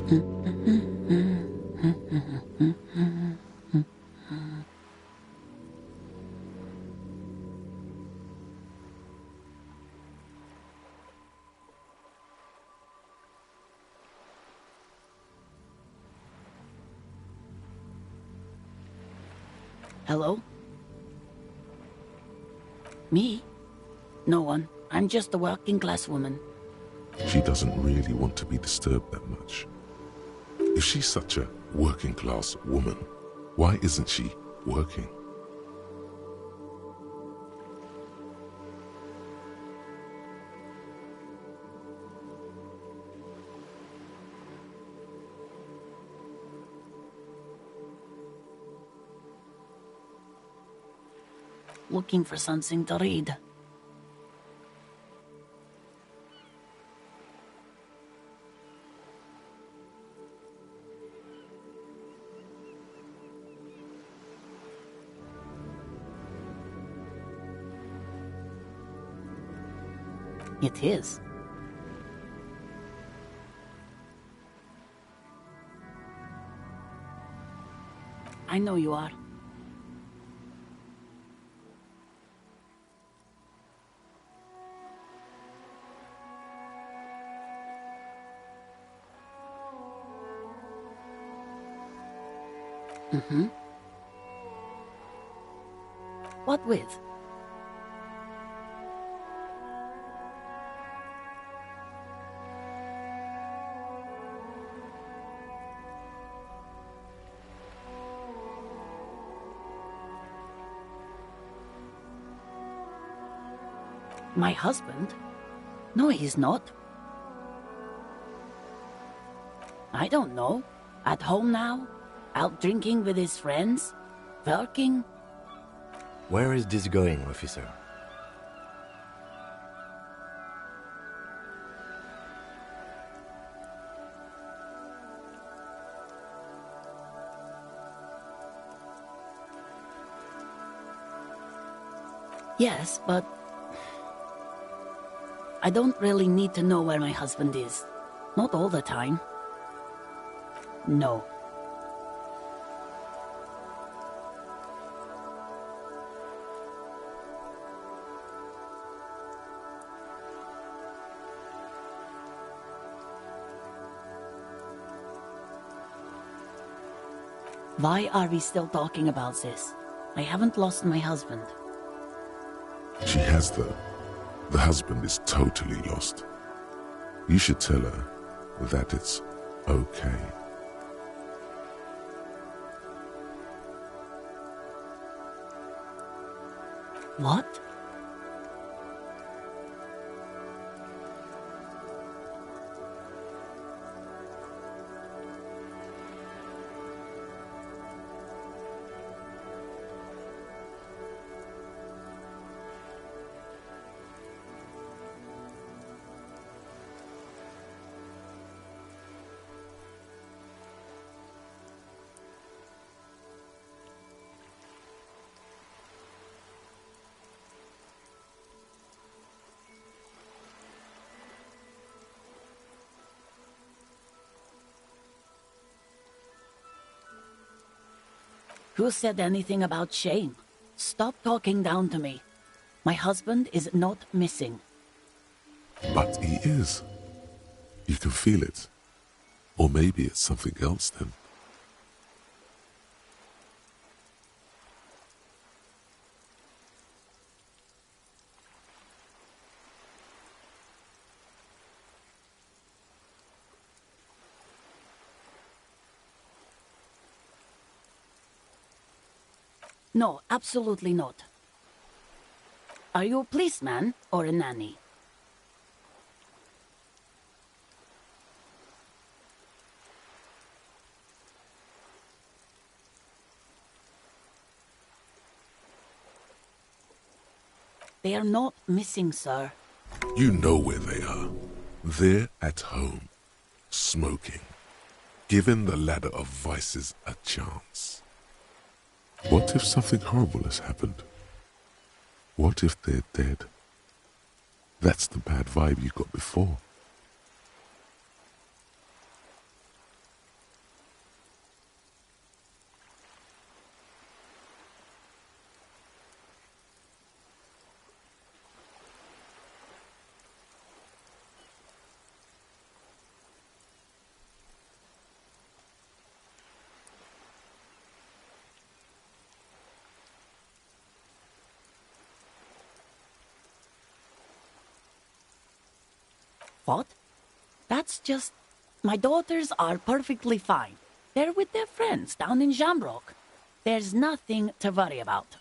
Hello? Me? No one. I'm just a working class woman. She doesn't really want to be disturbed that much. If she's such a working class woman, why isn't she working? Looking for something to read. It is. I know you are. Mm-hmm. What with? My husband? No, he's not. I don't know. At home now? Out drinking with his friends? Working? Where is this going, officer? Yes, but I don't really need to know where my husband is. Not all the time. No. Why are we still talking about this? I haven't lost my husband. She has, though. The husband is totally lost. You should tell her that it's okay. What? Who said anything about shame? Stop talking down to me. My husband is not missing. But he is. You can feel it. Or maybe it's something else then. No, absolutely not. Are you a policeman or a nanny? They are not missing, sir. You know where they are. They're at home, smoking, giving the ladder of vices a chance. What if something horrible has happened? What if they're dead? That's the bad vibe you got before. What? That's just... My daughters are perfectly fine. They're with their friends down in Shamrock. There's nothing to worry about.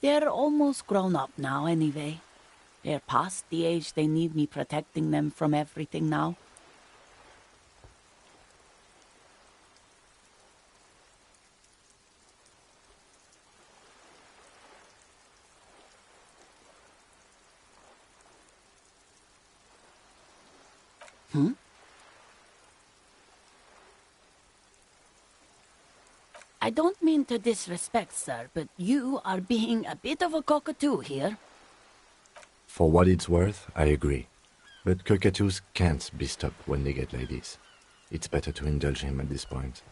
They're almost grown up now, anyway. They're past the age they need me protecting them from everything now. I don't mean to disrespect, sir, but you are being a bit of a cockatoo here. For what it's worth, I agree. But cockatoos can't be stopped when they get ladies. It's better to indulge him at this point.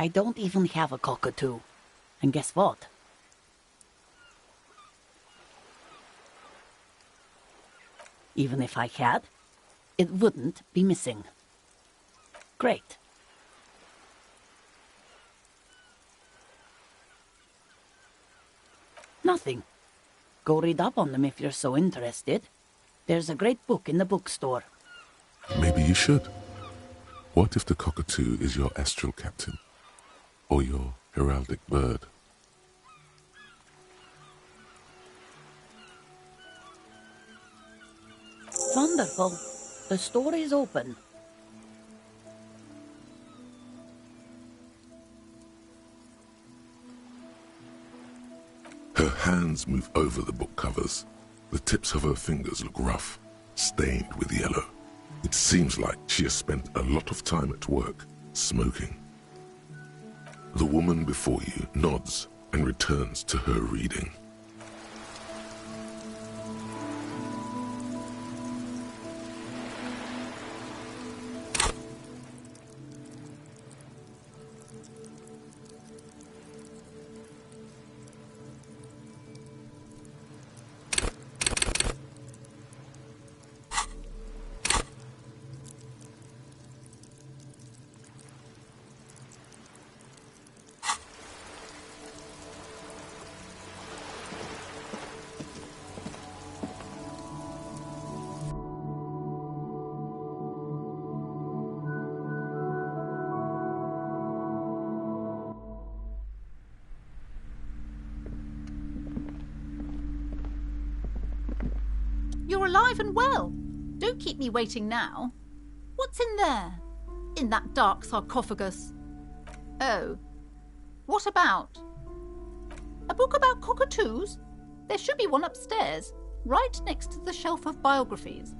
I don't even have a cockatoo. And guess what? Even if I had, it wouldn't be missing. Great. Nothing. Go read up on them if you're so interested. There's a great book in the bookstore. Maybe you should. What if the cockatoo is your astral captain? Or your heraldic bird? Wonderful. The store is open. Her hands move over the book covers. The tips of her fingers look rough, stained with yellow. It seems like she has spent a lot of time at work, smoking. The woman before you nods and returns to her reading. You're alive and well. Don't keep me waiting now. What's in there? In that dark sarcophagus? Oh. What about? A book about cockatoos? There should be one upstairs, right next to the shelf of biographies.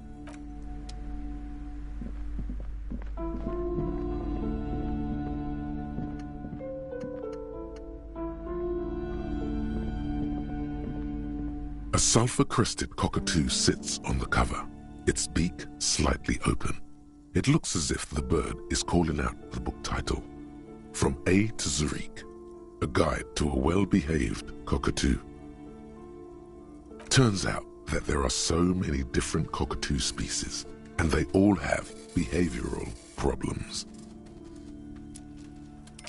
A sulphur-crested cockatoo sits on the cover, its beak slightly open. It looks as if the bird is calling out the book title, From A to Zurich, a guide to a well-behaved cockatoo. Turns out that there are so many different cockatoo species, and they all have behavioral problems.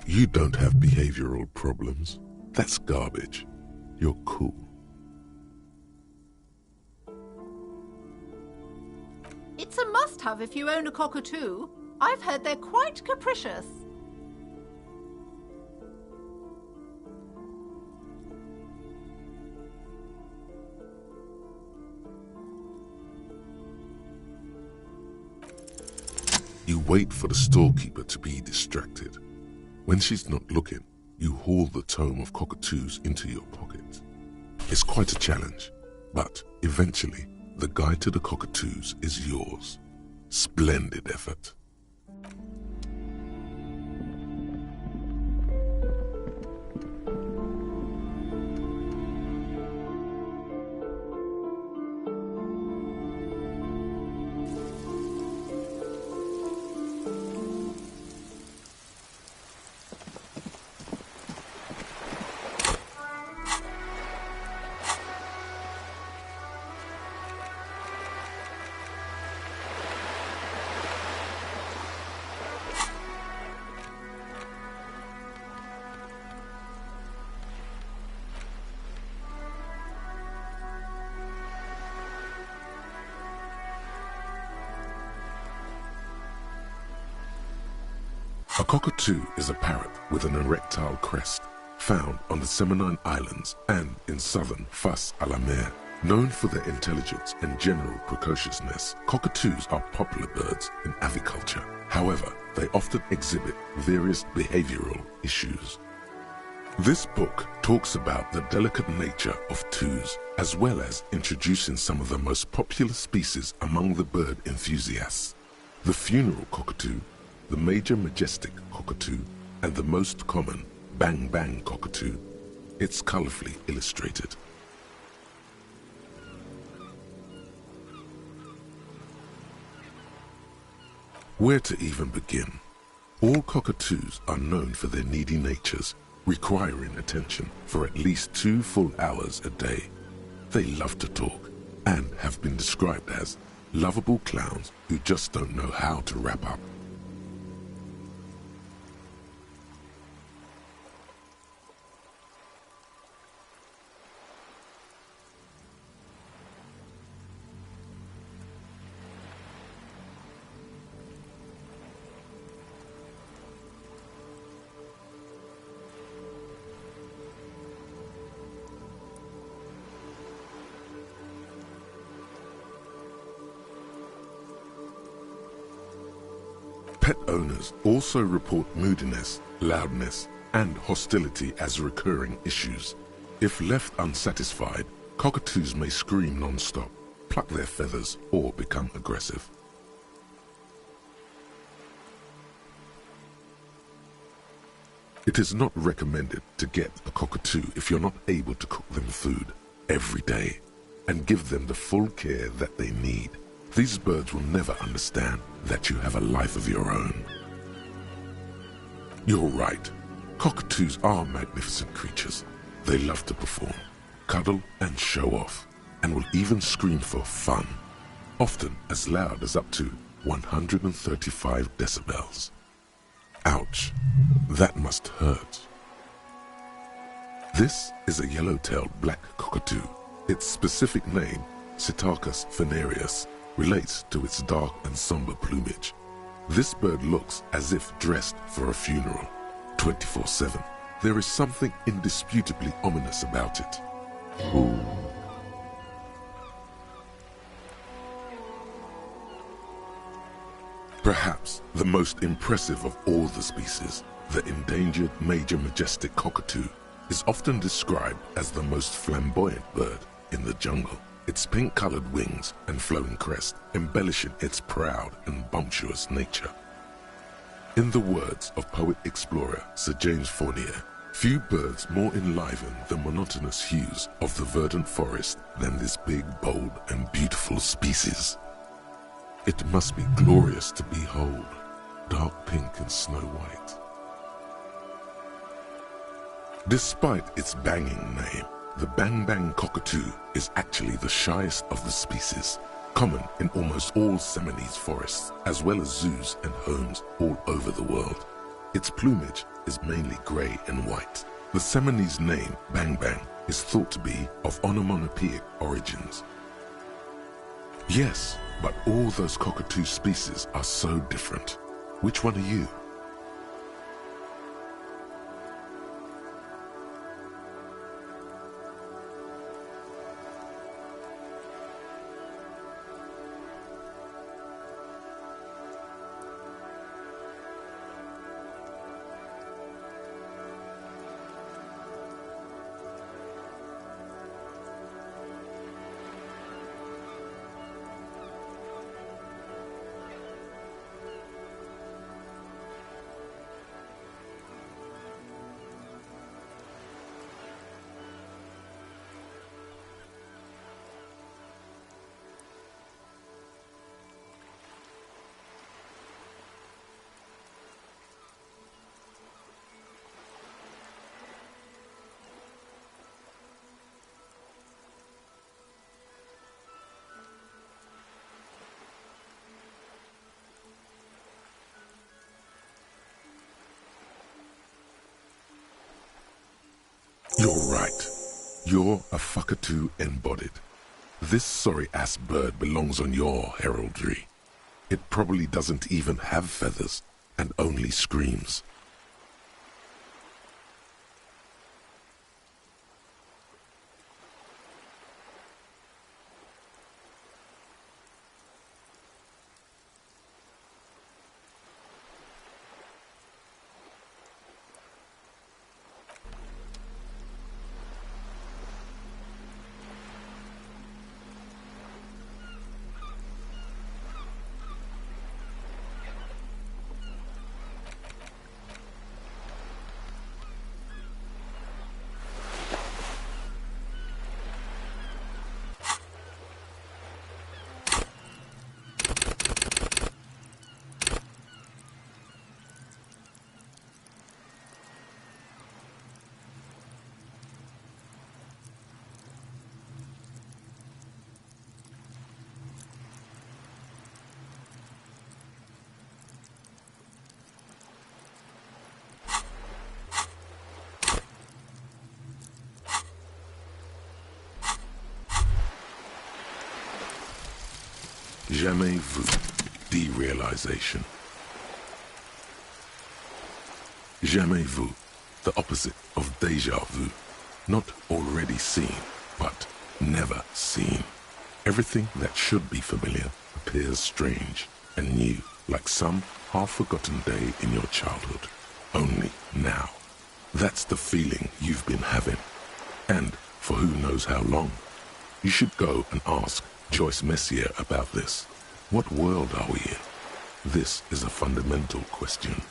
You don't have behavioral problems. That's garbage. You're cool. It's a must-have if you own a cockatoo. I've heard they're quite capricious. You wait for the storekeeper to be distracted. When she's not looking, you haul the tome of cockatoos into your pocket. It's quite a challenge, but eventually, the guide to the cockatoos is yours. Splendid effort. A cockatoo is a parrot with an erectile crest, found on the Seminine Islands and in southern Fas a la Mer. Known for their intelligence and general precociousness, cockatoos are popular birds in aviculture. However, they often exhibit various behavioral issues. This book talks about the delicate nature of toos, as well as introducing some of the most popular species among the bird enthusiasts. The funeral cockatoo, the major majestic cockatoo, and the most common bang bang cockatoo. It's colorfully illustrated. Where to even begin? All cockatoos are known for their needy natures, requiring attention for at least 2 full hours a day. They love to talk and have been described as lovable clowns who just don't know how to wrap up. Pet owners also report moodiness, loudness, and hostility as recurring issues. If left unsatisfied, cockatoos may scream non-stop, pluck their feathers, or become aggressive. It is not recommended to get a cockatoo if you're not able to cook them food every day and give them the full care that they need. These birds will never understand that you have a life of your own. You're right. Cockatoos are magnificent creatures. They love to perform, cuddle and show off, and will even scream for fun, often as loud as up to 135 decibels. Ouch, that must hurt. This is a yellow-tailed black cockatoo. Its specific name, Psittacus funereus, relates to its dark and somber plumage. This bird looks as if dressed for a funeral, 24/7. There is something indisputably ominous about it. Ooh. Perhaps the most impressive of all the species, the endangered major majestic cockatoo, is often described as the most flamboyant bird in the jungle. Its pink-colored wings and flowing crest embellishing its proud and bumptious nature. In the words of poet-explorer Sir James Fournier, few birds more enliven the monotonous hues of the verdant forest than this big, bold, and beautiful species. It must be glorious to behold, dark pink and snow white. Despite its banging name, the bang bang cockatoo is actually the shyest of the species, common in almost all Seminoles forests, as well as zoos and homes all over the world. Its plumage is mainly grey and white. The Seminoles name, bang bang, is thought to be of onomatopoeic origins. Yes, but all those cockatoo species are so different. Which one are you? You're right. You're a fuckatoo embodied. This sorry-ass bird belongs on your heraldry. It probably doesn't even have feathers, and only screams. Jamais vu, derealization. Jamais vu, the opposite of déjà vu. Not already seen, but never seen. Everything that should be familiar appears strange and new, like some half-forgotten day in your childhood. Only now. That's the feeling you've been having. And for who knows how long. You should go and ask Joyce Messier about this. What world are we in? This is a fundamental question.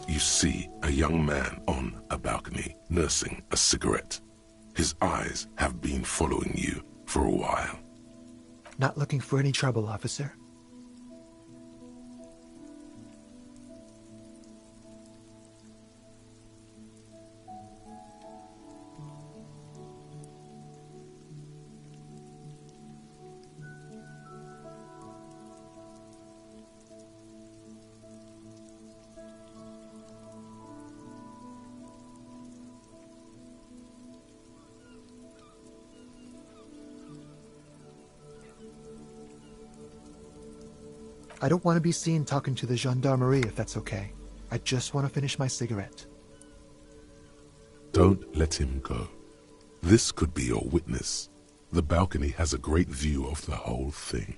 You see a young man on a balcony nursing a cigarette. His eyes have been following you for a while. Not looking for any trouble, officer. I don't want to be seen talking to the gendarmerie if that's okay. I just want to finish my cigarette. Don't let him go. This could be your witness. The balcony has a great view of the whole thing.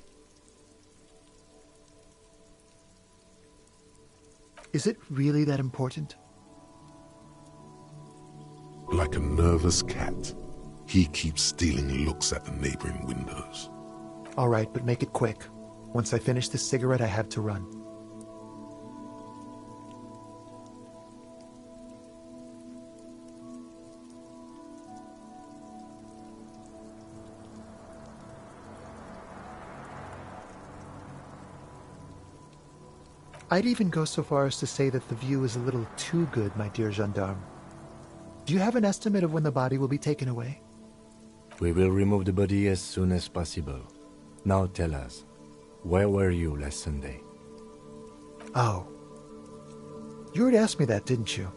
Is it really that important? Like a nervous cat, he keeps stealing looks at the neighboring windows. All right, but make it quick. Once I finish this cigarette, I have to run. I'd even go so far as to say that the view is a little too good, my dear gendarme. Do you have an estimate of when the body will be taken away? We will remove the body as soon as possible. Now tell us, where were you last Sunday? Oh. You already asked me that, didn't you?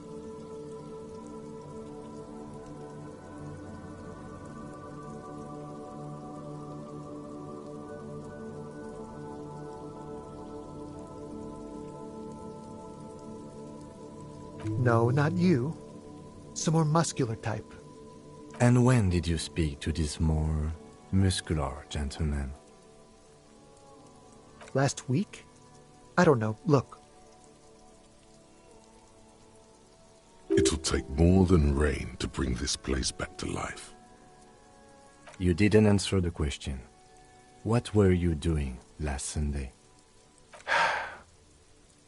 No, not you. Some more muscular type. And when did you speak to this more muscular gentleman? Last week? I don't know. Look. It'll take more than rain to bring this place back to life. You didn't answer the question. What were you doing last Sunday?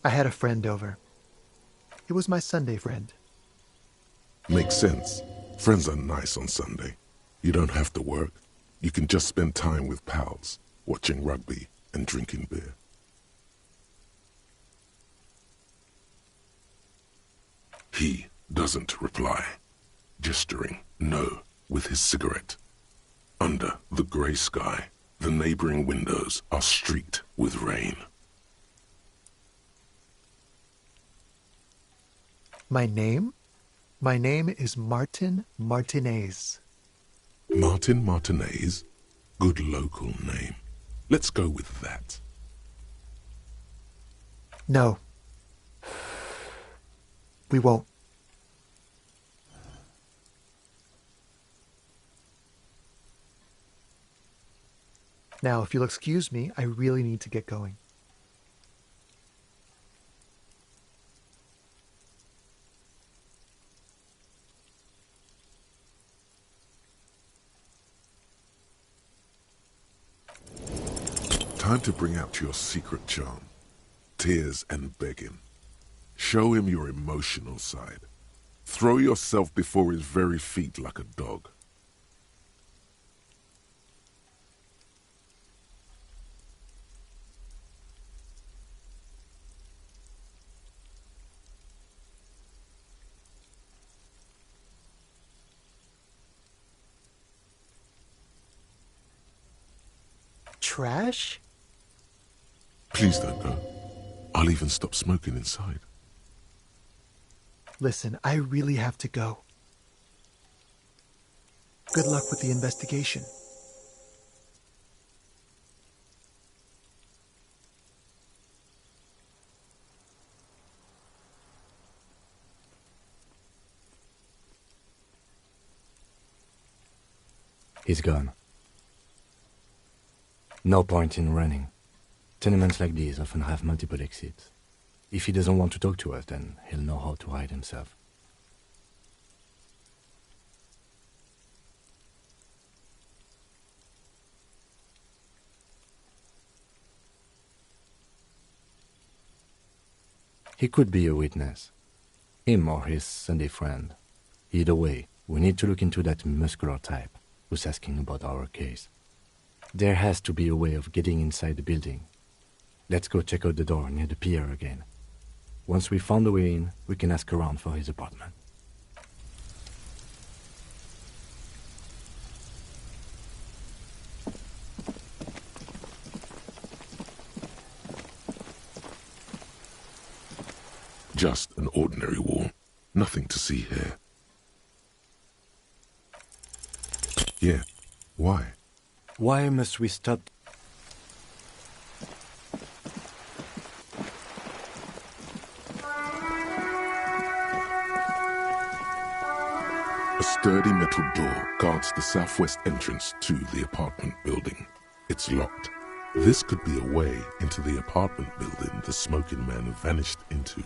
I had a friend over. It was my Sunday friend. Makes sense. Friends are nice on Sunday. You don't have to work. You can just spend time with pals, watching rugby and drinking beer. He doesn't reply, gesturing no with his cigarette. Under the grey sky, the neighboring windows are streaked with rain. My name? My name is Martin Martinez. Martin Martinez? Good local name. Let's go with that. No. We won't. Now, if you'll excuse me, I really need to get going. Time to bring out your secret charm. Tears and begging. Show him your emotional side. Throw yourself before his very feet like a dog. Trash? Please don't go. I'll even stop smoking inside. Listen, I really have to go. Good luck with the investigation. He's gone. No point in running. Tenements like these often have multiple exits. If he doesn't want to talk to us, then he'll know how to hide himself. He could be a witness. Him or his Sunday friend. Either way, we need to look into that muscular type who's asking about our case. There has to be a way of getting inside the building. Let's go check out the door near the pier again. Once we found a way in, we can ask around for his apartment. Just an ordinary wall. Nothing to see here. Yeah, why? Why must we stop? A sturdy metal door guards the southwest entrance to the apartment building. It's locked. This could be a way into the apartment building the smoking man vanished into.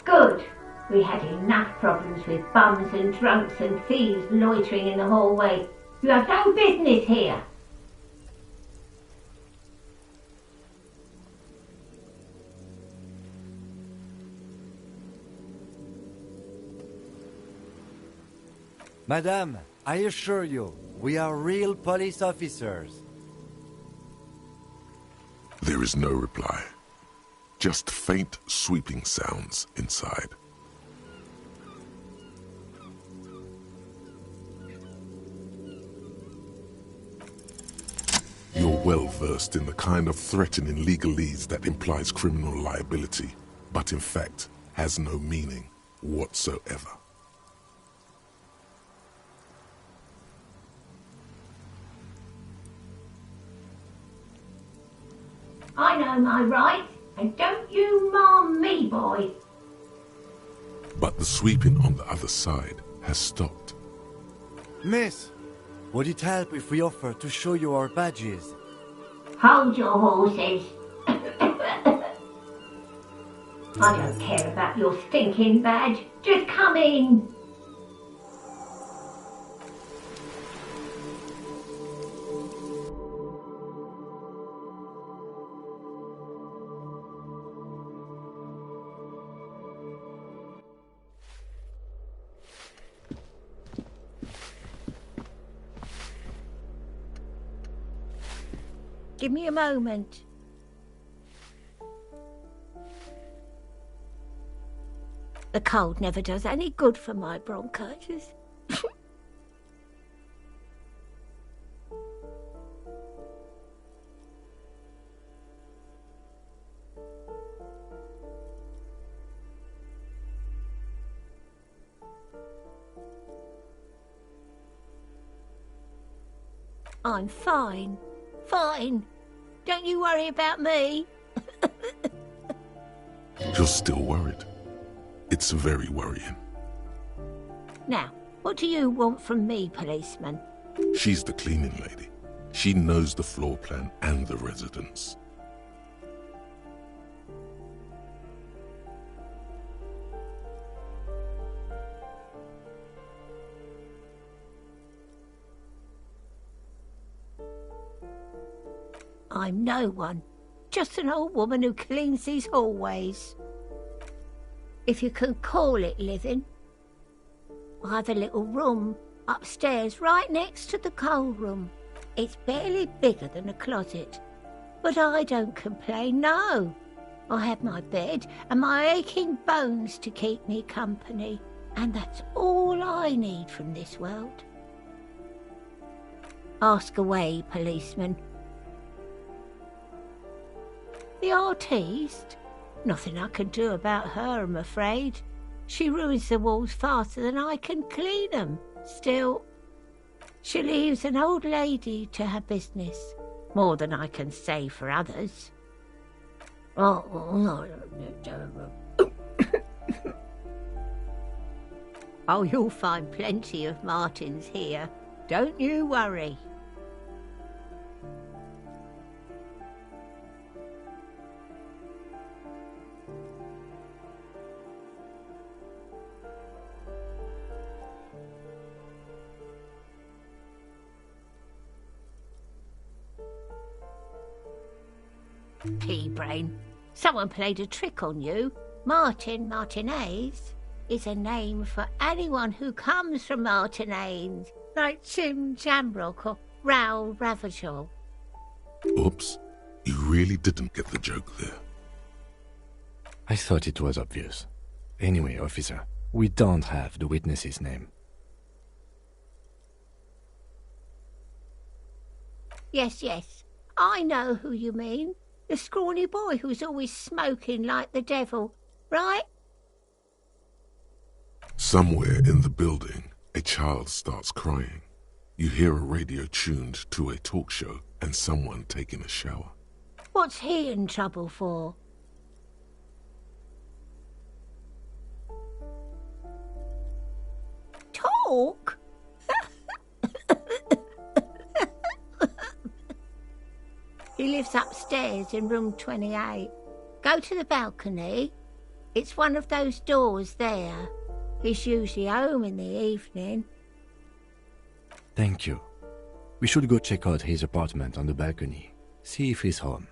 Good. We had enough problems with bums and drunks and thieves loitering in the hallway. You have no business here. Madame, I assure you, we are real police officers. There is no reply. Just faint, sweeping sounds inside. well versed in the kind of threatening legalese that implies criminal liability, but in fact has no meaning whatsoever. I know my rights, and don't you marm me, boy. But the sweeping on the other side has stopped. Miss, would it help if we offer to show you our badges? Hold your horses. I don't care about your stinking badge. Just come in. Give me a moment. The cold never does any good for my bronchitis. I'm fine. Fine. Don't you worry about me. You're still worried. It's very worrying. Now, what do you want from me, policeman? She's the cleaning lady. She knows the floor plan and the residence. I'm no one. Just an old woman who cleans these hallways. If you can call it living. I have a little room upstairs right next to the coal room. It's barely bigger than a closet. But I don't complain, no. I have my bed and my aching bones to keep me company. And that's all I need from this world. Ask away, policeman. The artiste? Nothing I can do about her, I'm afraid. She ruins the walls faster than I can clean them. Still, she leaves an old lady to her business. More than I can say for others. Oh, you'll find plenty of Martins here. Don't you worry. Pea-brain. Someone played a trick on you. Martinez is a name for anyone who comes from Martinez, like Jim Jamrock or Raoul Ravagel. Oops, you really didn't get the joke there. I thought it was obvious. Anyway, officer, we don't have the witness's name. Yes, I know who you mean. The scrawny boy who's always smoking like the devil, right? Somewhere in the building, a child starts crying. You hear a radio tuned to a talk show and someone taking a shower. What's he in trouble for? Talk? He lives upstairs in room 28. Go to the balcony. It's one of those doors there. He's usually home in the evening. Thank you. We should go check out his apartment on the balcony. See if he's home.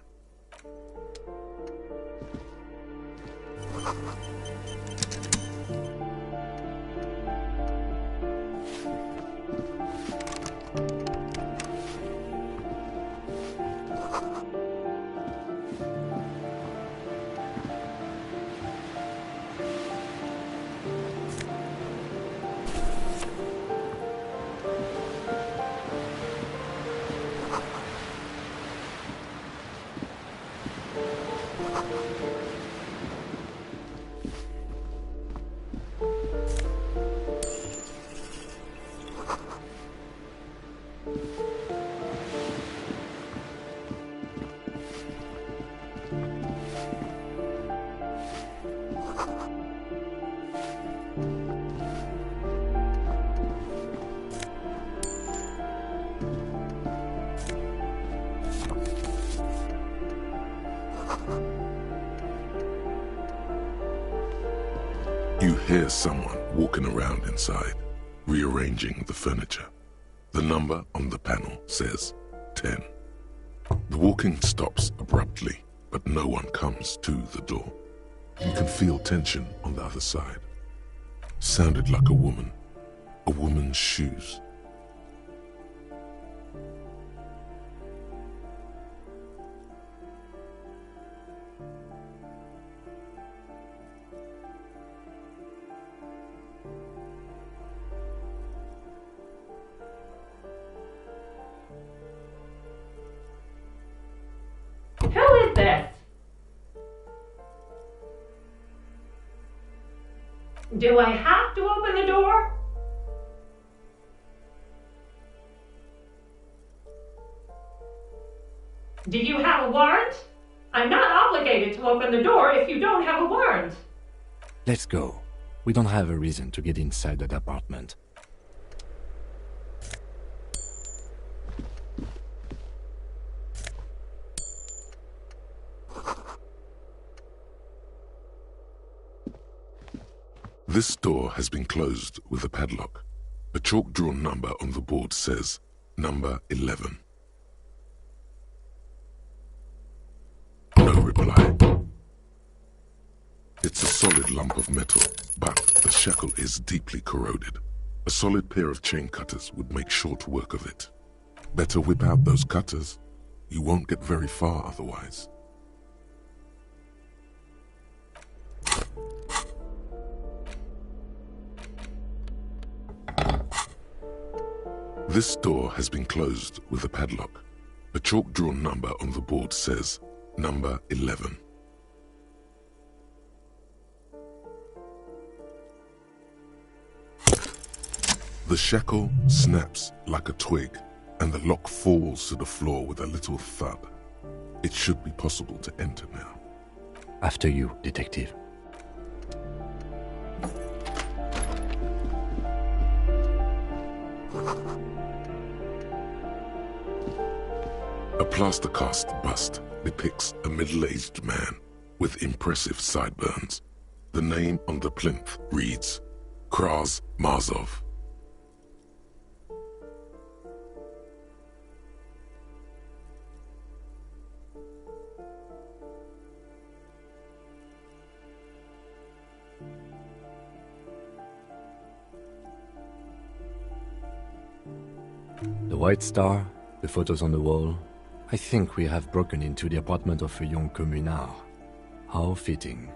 You hear someone walking around inside, rearranging the furniture. The number on the panel says 10. The walking stops abruptly, but no one comes to the door. You can feel tension on the other side. Sounded like a woman's shoes. Who is this? Do I have to open the door? Do you have a warrant? I'm not obligated to open the door if you don't have a warrant. Let's go. We don't have a reason to get inside that apartment. This door has been closed with a padlock. A chalk-drawn number on the board says number 11. No reply. It's a solid lump of metal, but the shackle is deeply corroded. A solid pair of chain cutters would make short work of it. Better whip out those cutters. You won't get very far otherwise. This door has been closed with a padlock. A chalk-drawn number on the board says number 11. The shackle snaps like a twig, and the lock falls to the floor with a little thud. It should be possible to enter now. After you, detective. A plaster cast bust depicts a middle-aged man with impressive sideburns. The name on the plinth reads Kraz Marzov. The white star, the photos on the wall. I think we have broken into the apartment of a young communard. How fitting.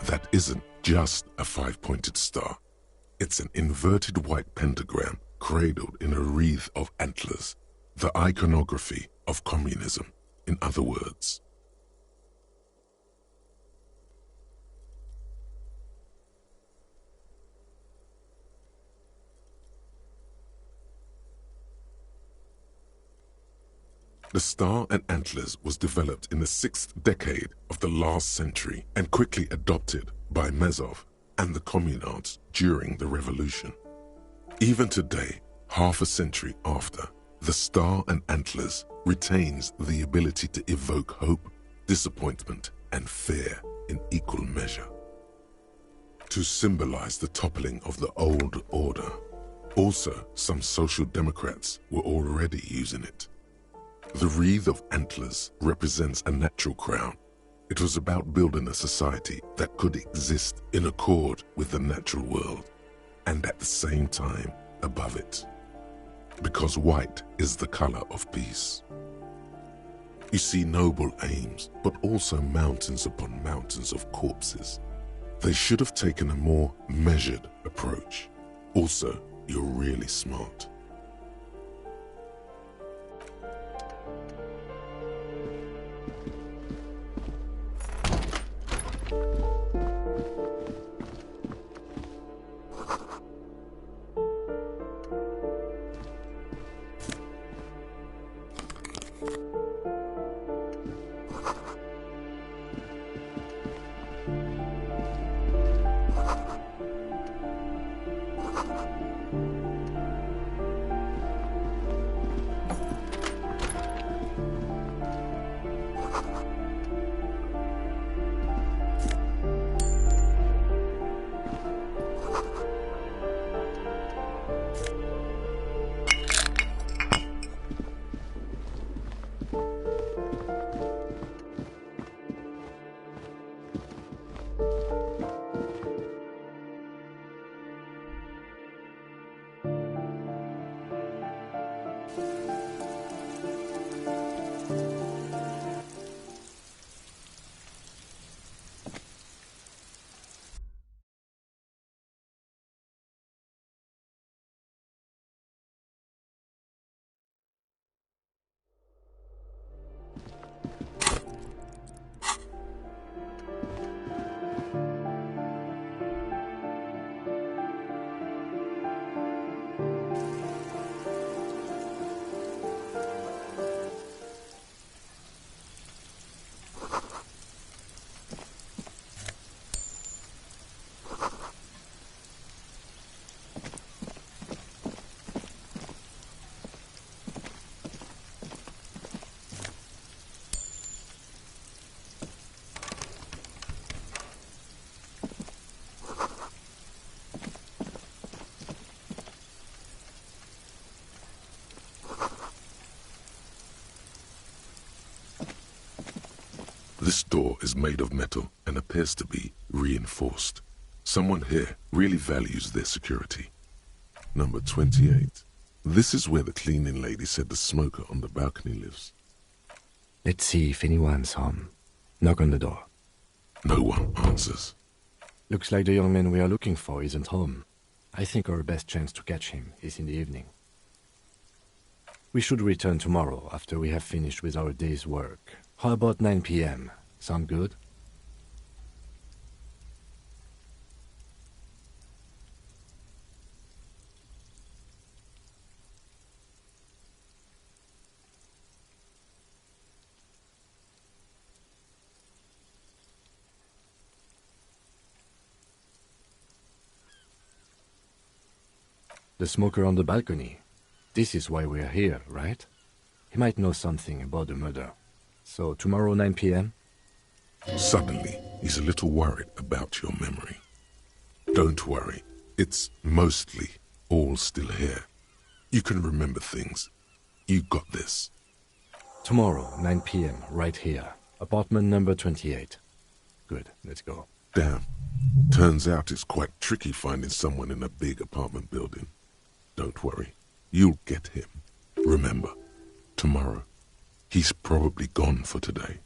That isn't just a five-pointed star. It's an inverted white pentagram cradled in a wreath of antlers, the iconography of communism, in other words. The Star and Antlers was developed in the 6th decade of the last century and quickly adopted by Mezov and the communards during the revolution. Even today, half a century after, the Star and Antlers retains the ability to evoke hope, disappointment, and fear in equal measure. To symbolize the toppling of the old order. Also, some social democrats were already using it. The wreath of antlers represents a natural crown. It was about building a society that could exist in accord with the natural world, and at the same time above it. Because white is the color of peace. You see noble aims, but also mountains upon mountains of corpses. They should have taken a more measured approach. Also, you're really smart. This door is made of metal and appears to be reinforced. Someone here really values their security. Number 28. This is where the cleaning lady said the smoker on the balcony lives. Let's see if anyone's home. Knock on the door. No one answers. Looks like the young man we are looking for isn't home. I think our best chance to catch him is in the evening. We should return tomorrow after we have finished with our day's work. How about 9 p.m.? Sound good? The smoker on the balcony. This is why we're here, right? He might know something about the murder. So tomorrow 9 p.m.? Suddenly, he's a little worried about your memory. Don't worry. It's mostly all still here. You can remember things. You got this. Tomorrow, 9 p.m., right here. Apartment number 28. Good, let's go. Damn. Turns out it's quite tricky finding someone in a big apartment building. Don't worry. You'll get him. Remember, tomorrow. He's probably gone for today.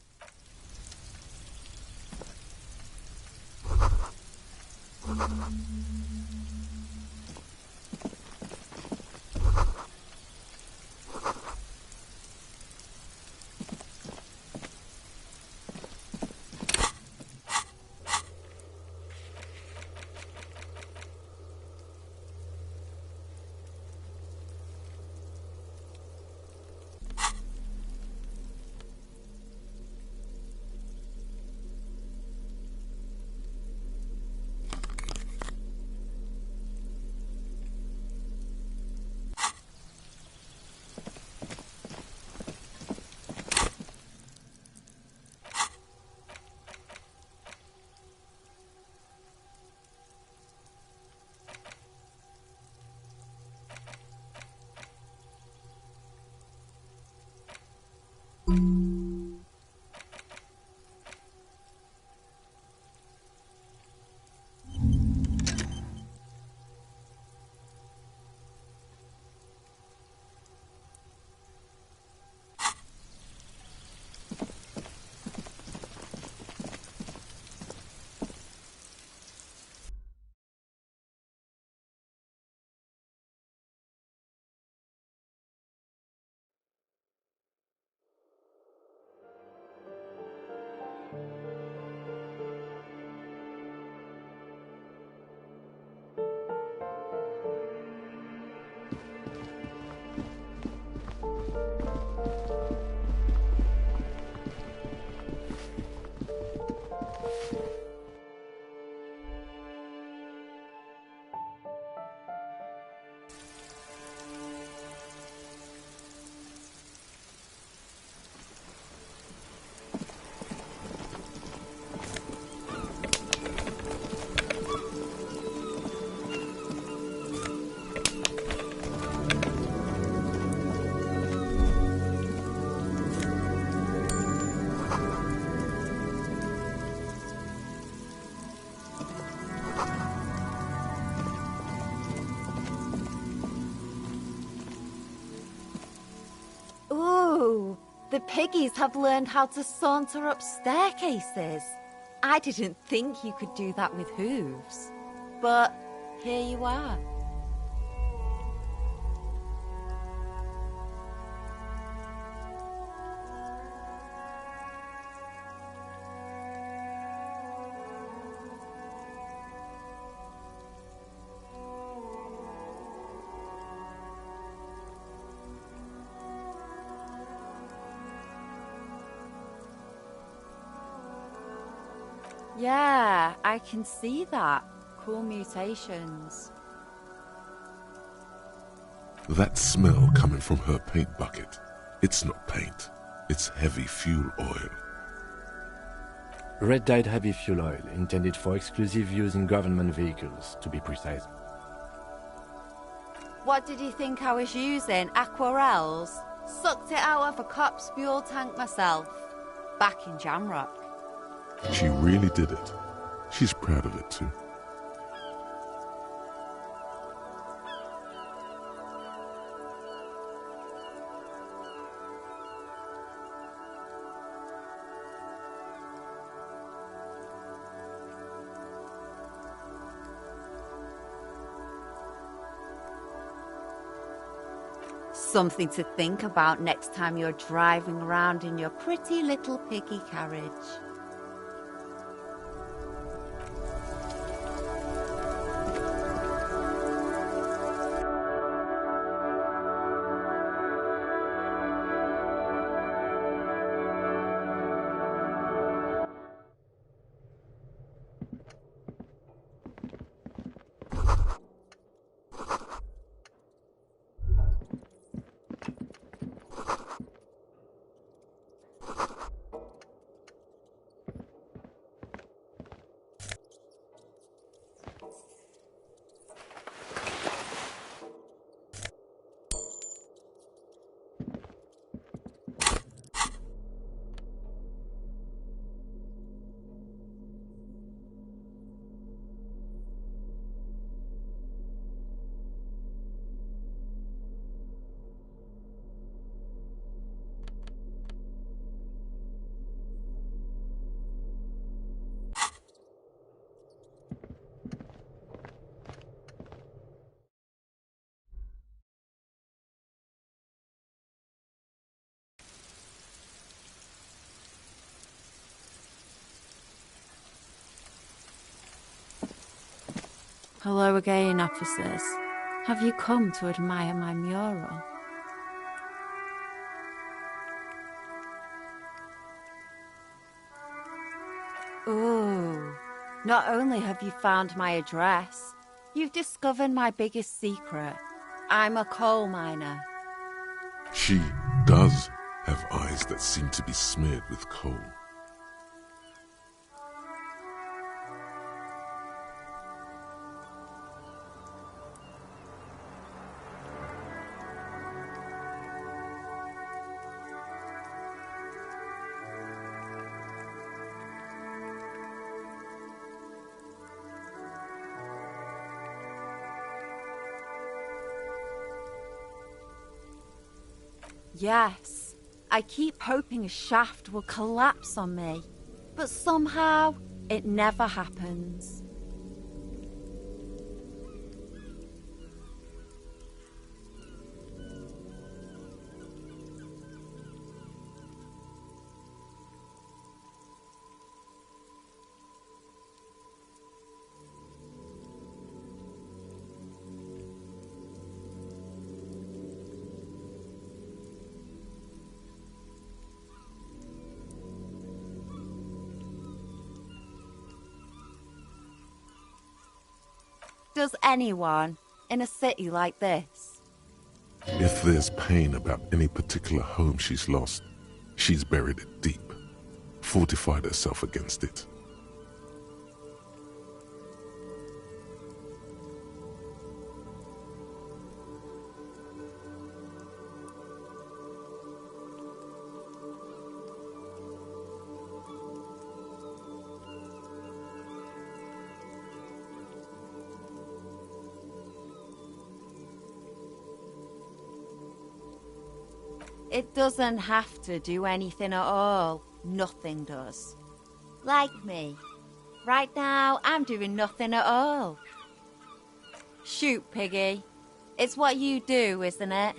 The piggies have learned how to saunter up staircases. I didn't think you could do that with hooves. But here you are. Yeah, I can see that. Cool mutations. That smell coming from her paint bucket. It's not paint. It's heavy fuel oil. Red dyed heavy fuel oil, intended for exclusive use in government vehicles, to be precise. What did you think I was using? Aquarels? Sucked it out of a cop's fuel tank myself. Back in Jamrock. She really did it. She's proud of it too. Something to think about next time you're driving around in your pretty little piggy carriage. Hello again, officers. Have you come to admire my mural? Ooh, not only have you found my address, you've discovered my biggest secret. I'm a coal miner. She does have eyes that seem to be smeared with coal. Yes, I keep hoping a shaft will collapse on me, but somehow it never happens. Does anyone in a city like this? If there's pain about any particular home she's lost, she's buried it deep, fortified herself against it. It doesn't have to do anything at all. Nothing does. Like me. Right now, I'm doing nothing at all. Shoot, Piggy. It's what you do, isn't it?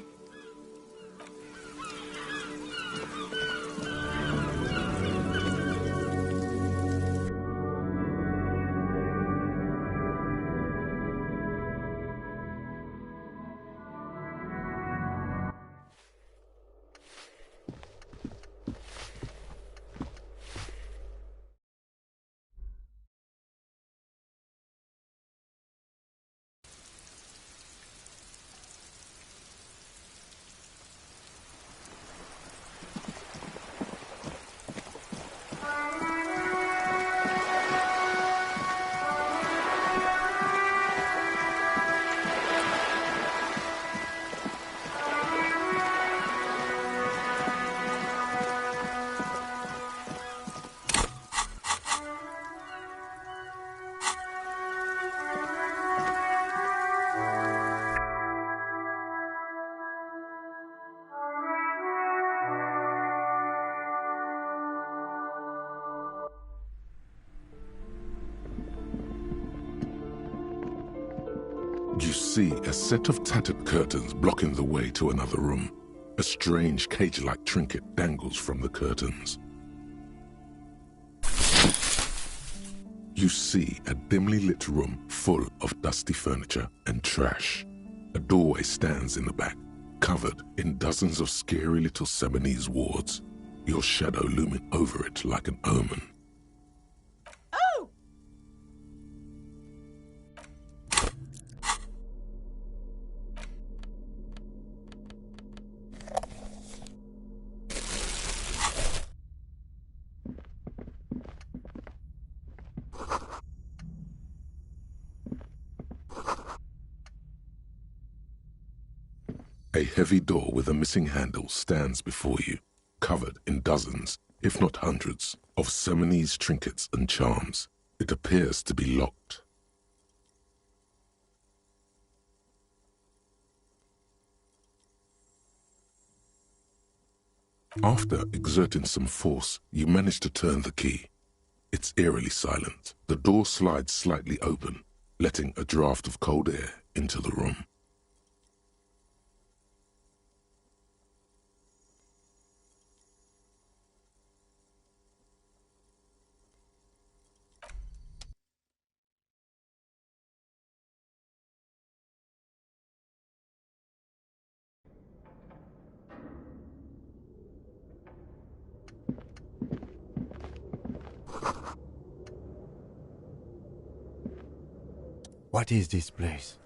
You see a set of tattered curtains blocking the way to another room. A strange cage-like trinket dangles from the curtains. You see a dimly lit room full of dusty furniture and trash. A doorway stands in the back, covered in dozens of scary little Seminese wards, your shadow looming over it like an omen. Oh! A heavy door with a missing handle stands before you, covered in dozens, if not hundreds, of Seminese trinkets and charms. It appears to be locked. After exerting some force, you manage to turn the key. It's eerily silent. The door slides slightly open, letting a draft of cold air into the room. What is this place?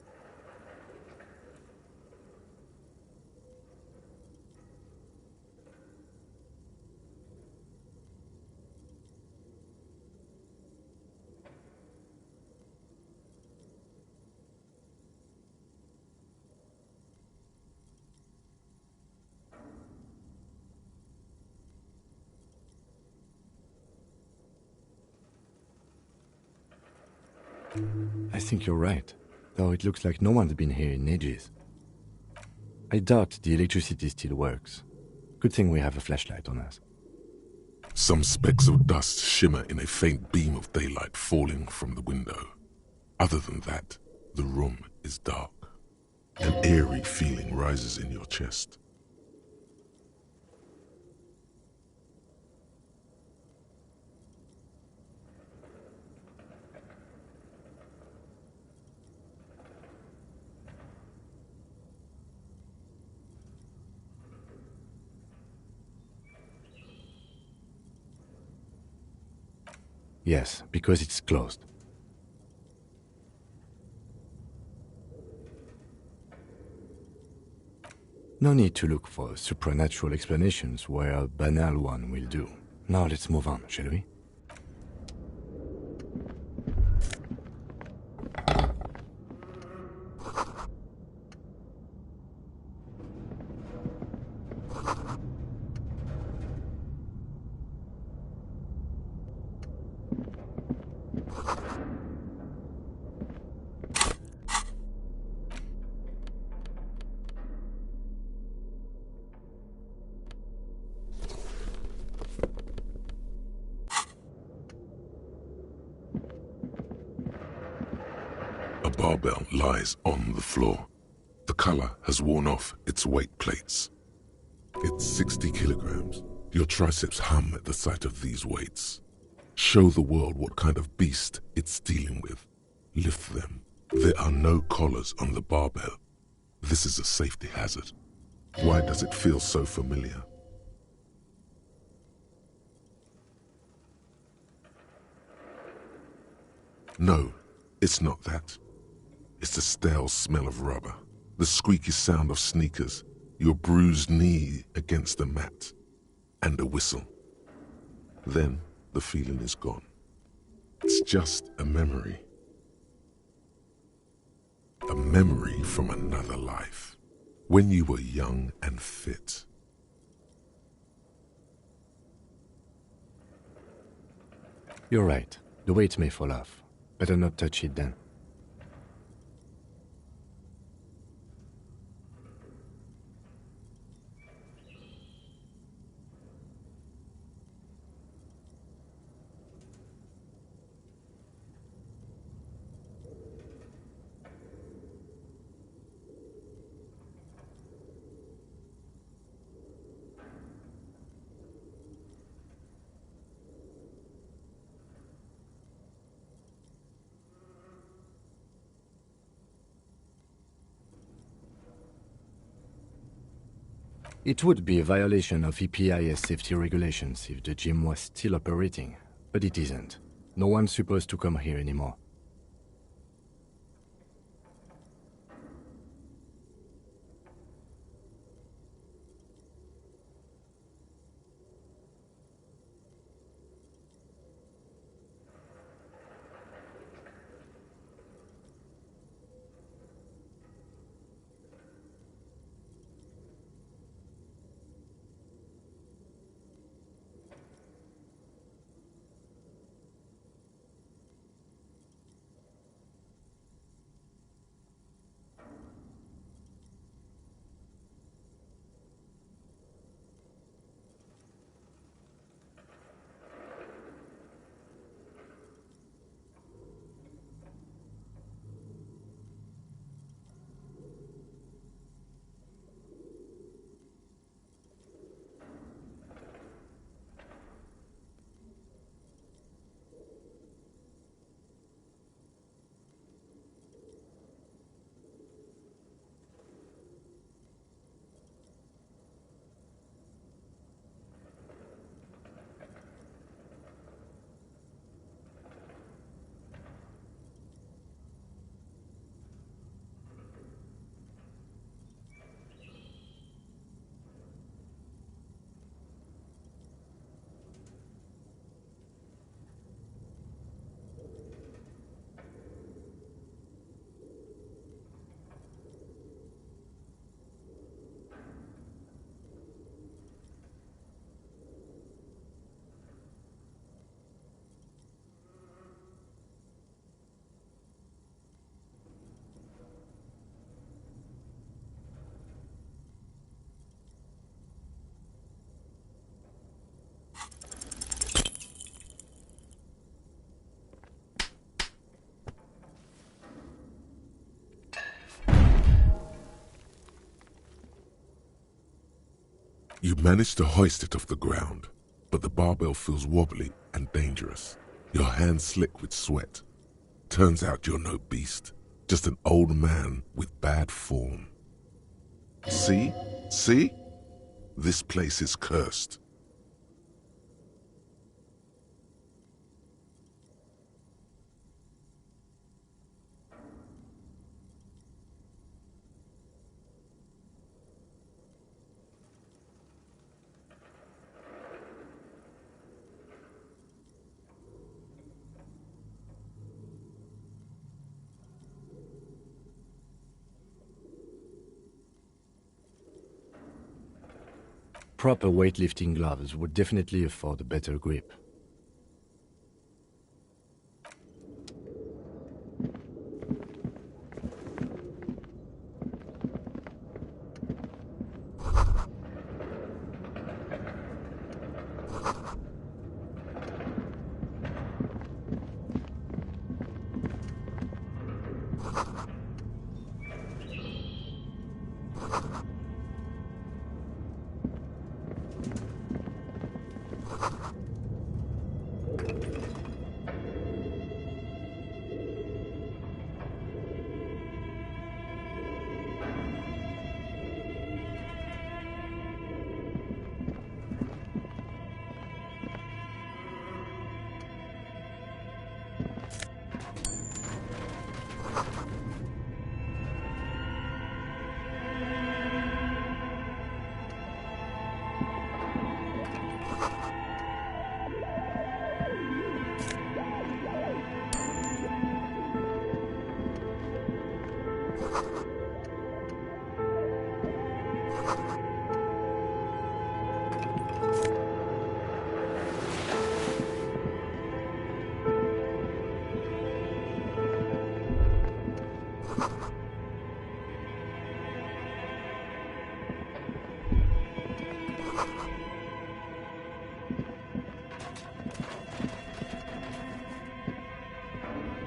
I think you're right, though it looks like no one's been here in ages. I doubt the electricity still works. Good thing we have a flashlight on us. Some specks of dust shimmer in a faint beam of daylight falling from the window. Other than that, the room is dark. An eerie feeling rises in your chest. Yes, because it's closed. No need to look for supernatural explanations where a banal one will do. Now let's move on, shall we? barbell lies on the floor. The color has worn off its weight plates. It's 60 kilograms. Your triceps hum at the sight of these weights. Show the world what kind of beast it's dealing with. Lift them. There are no collars on the barbell. This is a safety hazard. Why does it feel so familiar? No, it's not that. It's the stale smell of rubber, the squeaky sound of sneakers, your bruised knee against the mat, and a whistle. Then the feeling is gone. It's just a memory. A memory from another life, when you were young and fit. You're right. The weight may fall off. Better not touch it then. It would be a violation of EPIS safety regulations if the gym was still operating, but it isn't. No one's supposed to come here anymore. You manage to hoist it off the ground, but the barbell feels wobbly and dangerous. Your hands slick with sweat. Turns out you're no beast, just an old man with bad form. See? See? This place is cursed. Proper weightlifting gloves would definitely afford a better grip.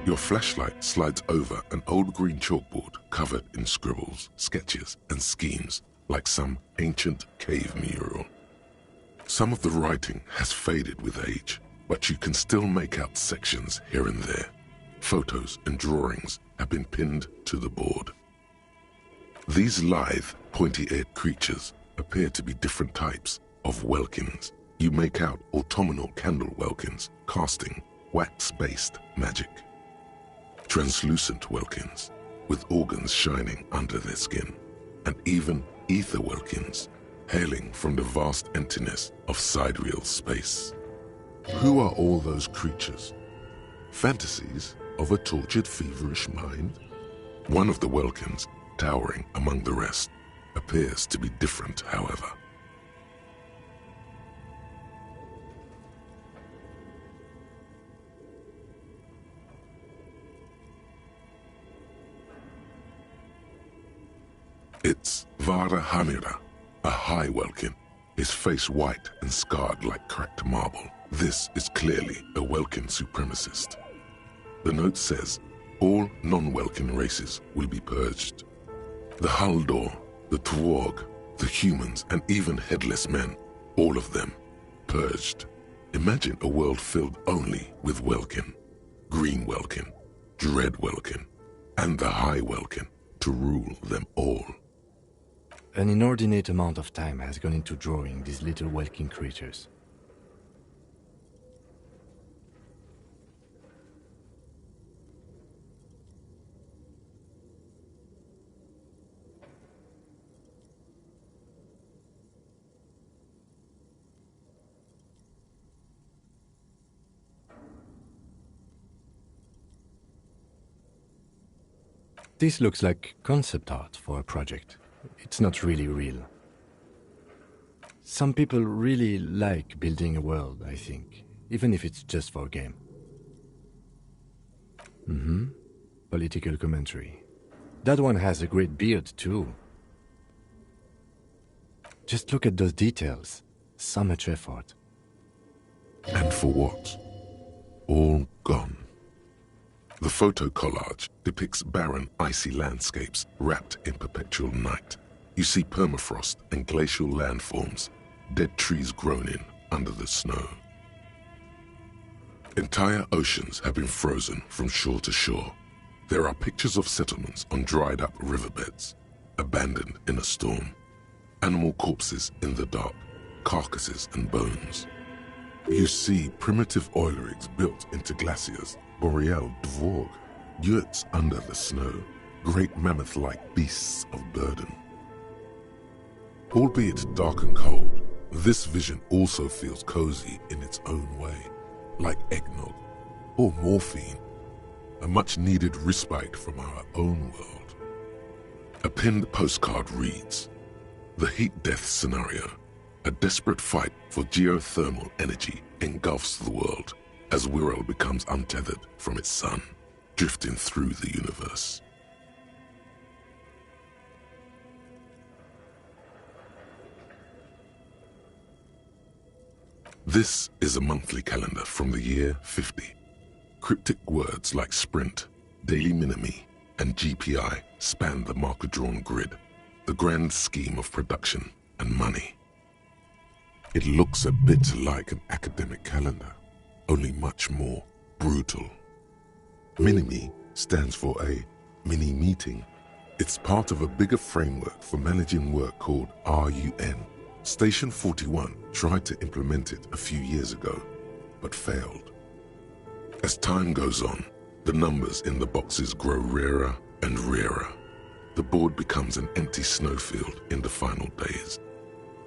Your flashlight slides over an old green chalkboard covered in scribbles, sketches, and schemes like some ancient cave mural. Some of the writing has faded with age, but you can still make out sections here and there. Photos and drawings have been pinned to the board. These lithe, pointy-eared creatures appear to be different types of welkins. You make out autumnal candle welkins casting wax-based magic. Translucent welkins with organs shining under their skin, and even ether welkins hailing from the vast emptiness of sidereal space. Who are all those creatures? Fantasies of a tortured, feverish mind? One of the welkins, towering among the rest, appears to be different, however. It's Vara Hamira, a high welkin, his face white and scarred like cracked marble. This is clearly a welkin supremacist. The note says, all non-welkin races will be purged. The Haldor, the Twarg, the humans, and even headless men, all of them, purged. Imagine a world filled only with welkin, green welkin, dread welkin, and the high welkin to rule them all. An inordinate amount of time has gone into drawing these little welkin creatures. This looks like concept art for a project. It's not really real. Some people really like building a world, I think, even if it's just for a game. Political commentary. That one has a great beard, too. Just look at those details. So much effort. And for what? All gone. The photo collage depicts barren, icy landscapes wrapped in perpetual night. You see permafrost and glacial landforms, dead trees grown in under the snow. Entire oceans have been frozen from shore to shore. There are pictures of settlements on dried-up riverbeds, abandoned in a storm. Animal corpses in the dark, carcasses and bones. You see primitive oil rigs built into glaciers, boreal dvorg, yurts under the snow, great mammoth-like beasts of burden. Albeit dark and cold, this vision also feels cozy in its own way, like eggnog or morphine, a much-needed respite from our own world. A pinned postcard reads, "The heat death scenario, a desperate fight for geothermal energy engulfs the world as Wirral becomes untethered from its sun, drifting through the universe." This is a monthly calendar from the year 50. Cryptic words like sprint, daily minimi, and GPI span the marker-drawn grid. the grand scheme of production and money. It looks a bit like an academic calendar, only much more brutal. Mini-Me stands for a mini-meeting. It's part of a bigger framework for managing work called RUN. Station 41 tried to implement it a few years ago, but failed. As time goes on, the numbers in the boxes grow rarer and rarer. The board becomes an empty snowfield in the final days.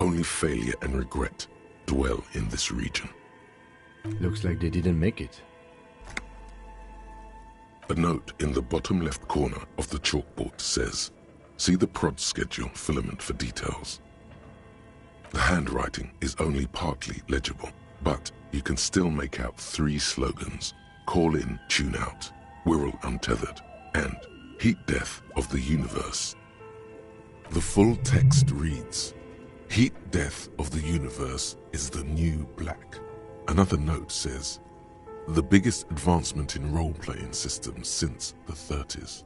Only failure and regret dwell in this region. Looks like they didn't make it. A note in the bottom left corner of the chalkboard says, "See the prod schedule filament for details." The handwriting is only partly legible, but you can still make out 3 slogans: Call in, Tune Out, Wirral Untethered, and Heat Death of the Universe. The full text reads, "Heat Death of the Universe is the new black." Another note says, "The biggest advancement in role-playing systems since the 30s.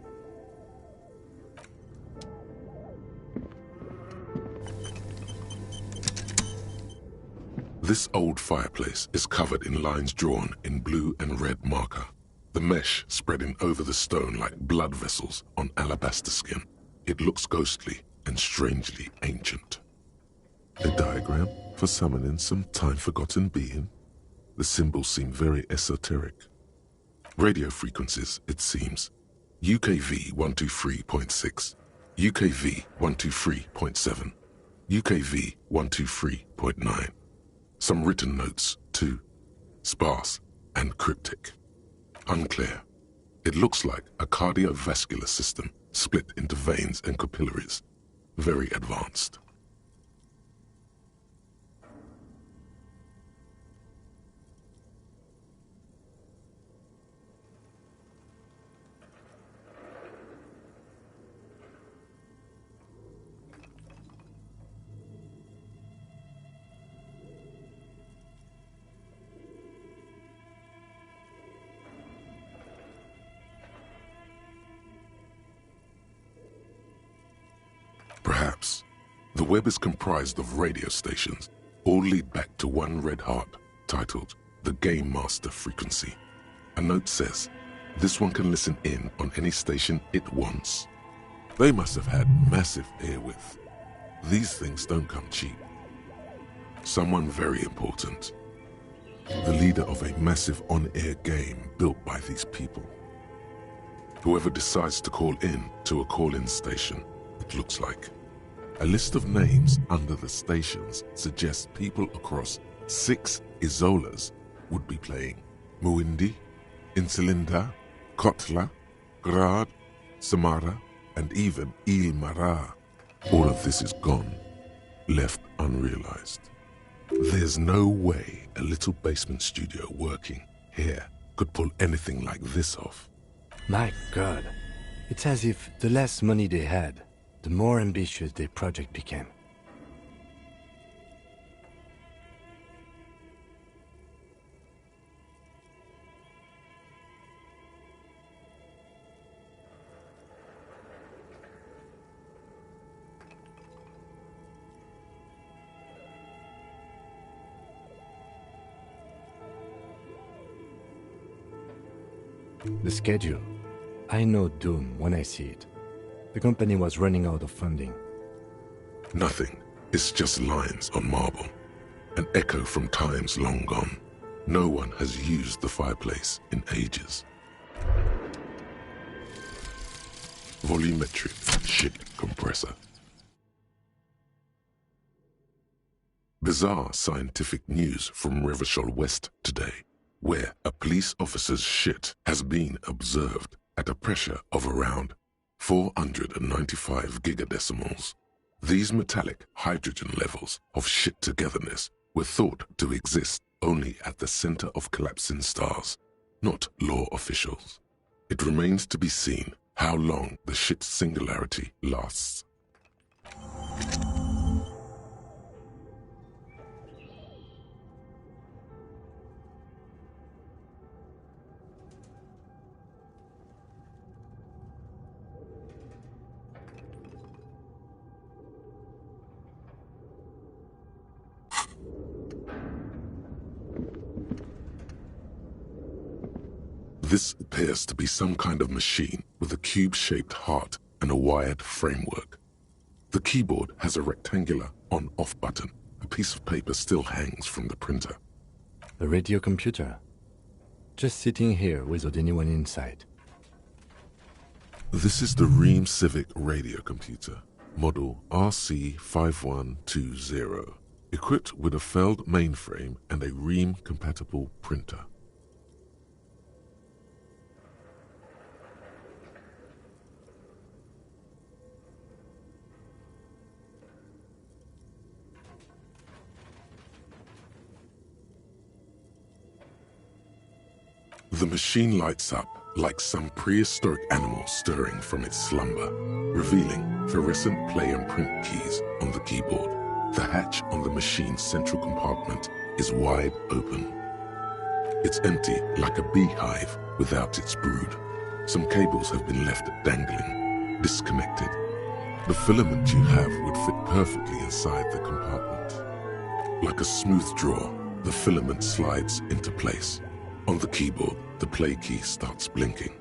This old fireplace is covered in lines drawn in blue and red marker, the mesh spreading over the stone like blood vessels on alabaster skin. It looks ghostly and strangely ancient. A diagram for summoning some time-forgotten being. The symbols seem very esoteric. Radio frequencies, it seems. UKV 123.6, UKV 123.7, UKV 123.9. Some written notes, too. Sparse and cryptic. Unclear. It looks like a cardiovascular system split into veins and capillaries. Very advanced. Perhaps. The web is comprised of radio stations, all lead back to one red heart, titled the Game Master Frequency. A note says, this one can listen in on any station it wants. They must have had massive airwidth. These things don't come cheap. Someone very important. The leader of a massive on-air game built by these people. Whoever decides to call in to a call-in station, it looks like. A list of names under the stations suggests people across 6 Isolas would be playing. Muindi, Insulinda, Kotla, Grad, Samara, and even Il Mara. All of this is gone, left unrealized. There's no way a little basement studio working here could pull anything like this off. My God, it's as if the less money they had, the more ambitious their project became. The schedule. I know doom when I see it. The company was running out of funding. Nothing. It's just lines on marble. An echo from times long gone. No one has used the fireplace in ages. Volumetric ship compressor. Bizarre scientific news from Revachol West today, where a police officer's shit has been observed at a pressure of around 495 gigadecimals. These metallic hydrogen levels of shit togetherness were thought to exist only at the center of collapsing stars, not law officials. It remains to be seen how long the shit singularity lasts. This appears to be some kind of machine with a cube-shaped heart and a wired framework. The keyboard has a rectangular on-off button. A piece of paper still hangs from the printer. A radio computer. Just sitting here without anyone inside. This is the Ream Civic radio computer, model RC5120, equipped with a Feld mainframe and a Ream-compatible printer. The machine lights up like some prehistoric animal stirring from its slumber, revealing fluorescent play and print keys on the keyboard. The hatch on the machine's central compartment is wide open. It's empty like a beehive without its brood. Some cables have been left dangling, disconnected. The filament you have would fit perfectly inside the compartment. Like a smooth draw, the filament slides into place. On the keyboard, the play key starts blinking.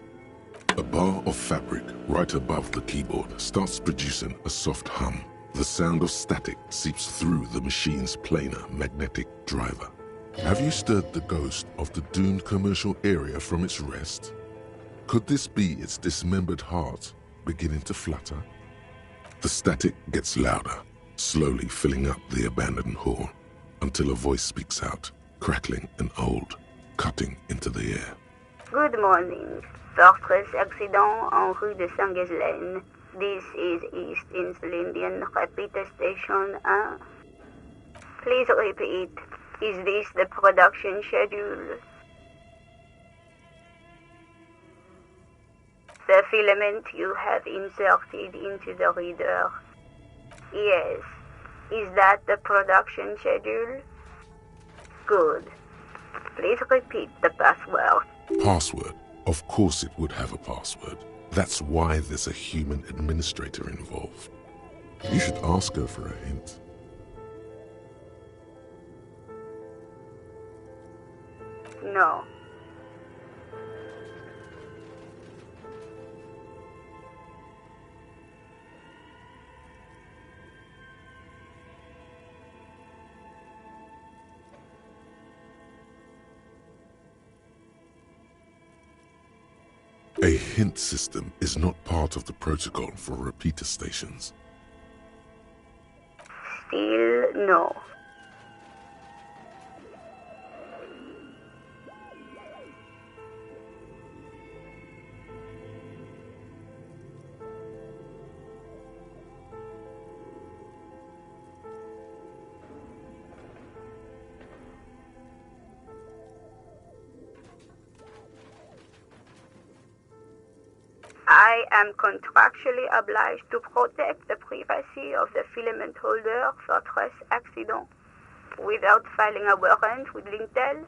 A bar of fabric right above the keyboard starts producing a soft hum. The sound of static seeps through the machine's planar magnetic driver. Have you stirred the ghost of the doomed commercial area from its rest? Could this be its dismembered heart beginning to flutter? The static gets louder, slowly filling up the abandoned hall, until a voice speaks out, crackling and old, cutting into the air. Good morning. Fortress accident en rue de Saint-Ghislaine. This is East Insulindian Repeater Station 1. Please repeat. Is this the production schedule? The filament you have inserted into the reader. Yes. Is that the production schedule? Good. Please repeat the password. Password? Of course it would have a password. That's why there's a human administrator involved. You should ask her for a hint. No. A hint system is not part of the protocol for repeater stations. Still no. I am contractually obliged to protect the privacy of the filament holder for Fortress accident. Without filing a warrant with Lintel,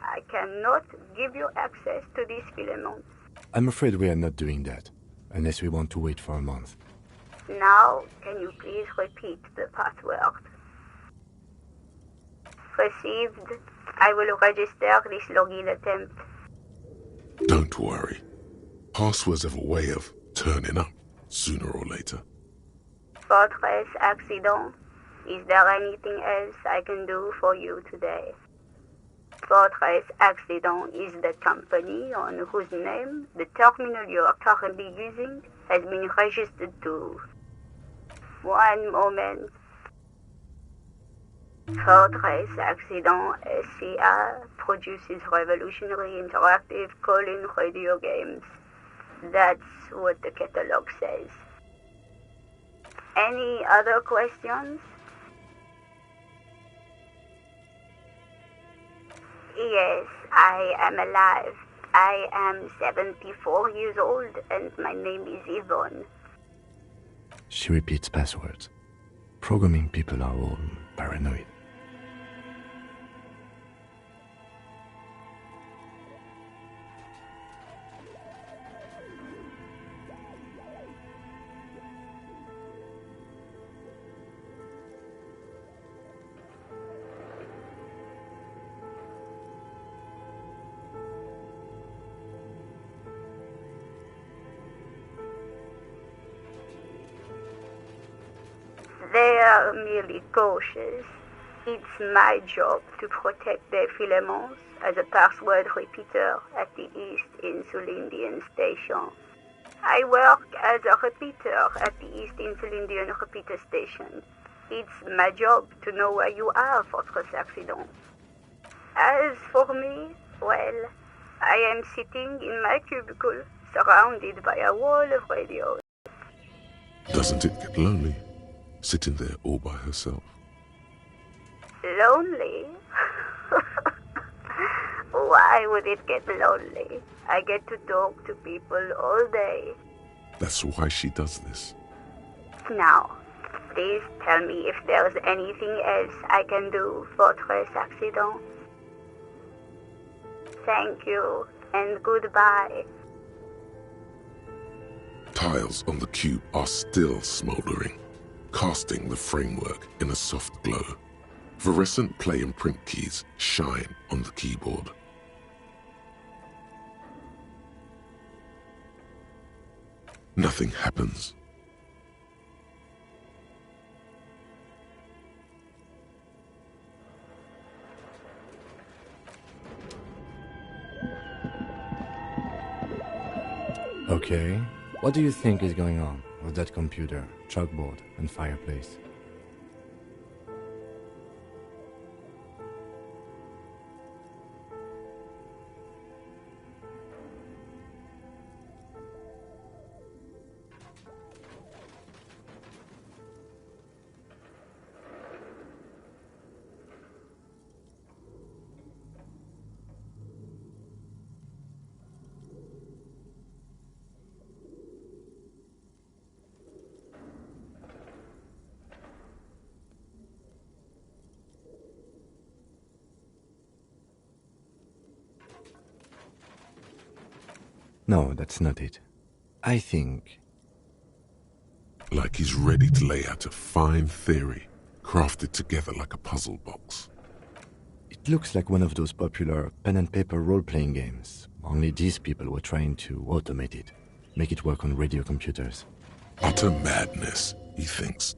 I cannot give you access to this filament. I'm afraid we are not doing that, unless we want to wait for a month. Now, can you please repeat the password? Received. I will register this login attempt. Don't worry. Passwords have a way of turning up sooner or later. Fortress accident. Is there anything else I can do for you today? Fortress accident is the company on whose name the terminal you are currently using has been registered to. One moment. Fortress Accident SCA produces revolutionary interactive call-in radio games. That's what the catalog says. Any other questions? Yes, I am alive. I am 74 years old and my name is Yvonne. She repeats passwords. Programming people are all paranoid. They're merely cautious. It's my job to protect their filaments as a password repeater at the East Insulindian Station. I work as a repeater at the East Insulindian Repeater Station. It's my job to know where you are, Fortress Accident. As for me, well, I am sitting in my cubicle, surrounded by a wall of radios. Doesn't it get lonely, sitting there all by herself? Lonely? Why would it get lonely? I get to talk to people all day. That's why she does this. Now, please tell me if there's anything else I can do, Fortress Accident. Thank you, and goodbye. Tiles on the cube are still smoldering, casting the framework in a soft glow. Fluorescent play and print keys shine on the keyboard. Nothing happens. Okay, what do you think is going on with that computer, chalkboard, and fireplace? No, that's not it. I think... Like he's ready to lay out a fine theory, crafted together like a puzzle box. It looks like one of those popular pen and paper role-playing games. Only these people were trying to automate it, make it work on radio computers. Utter madness, he thinks,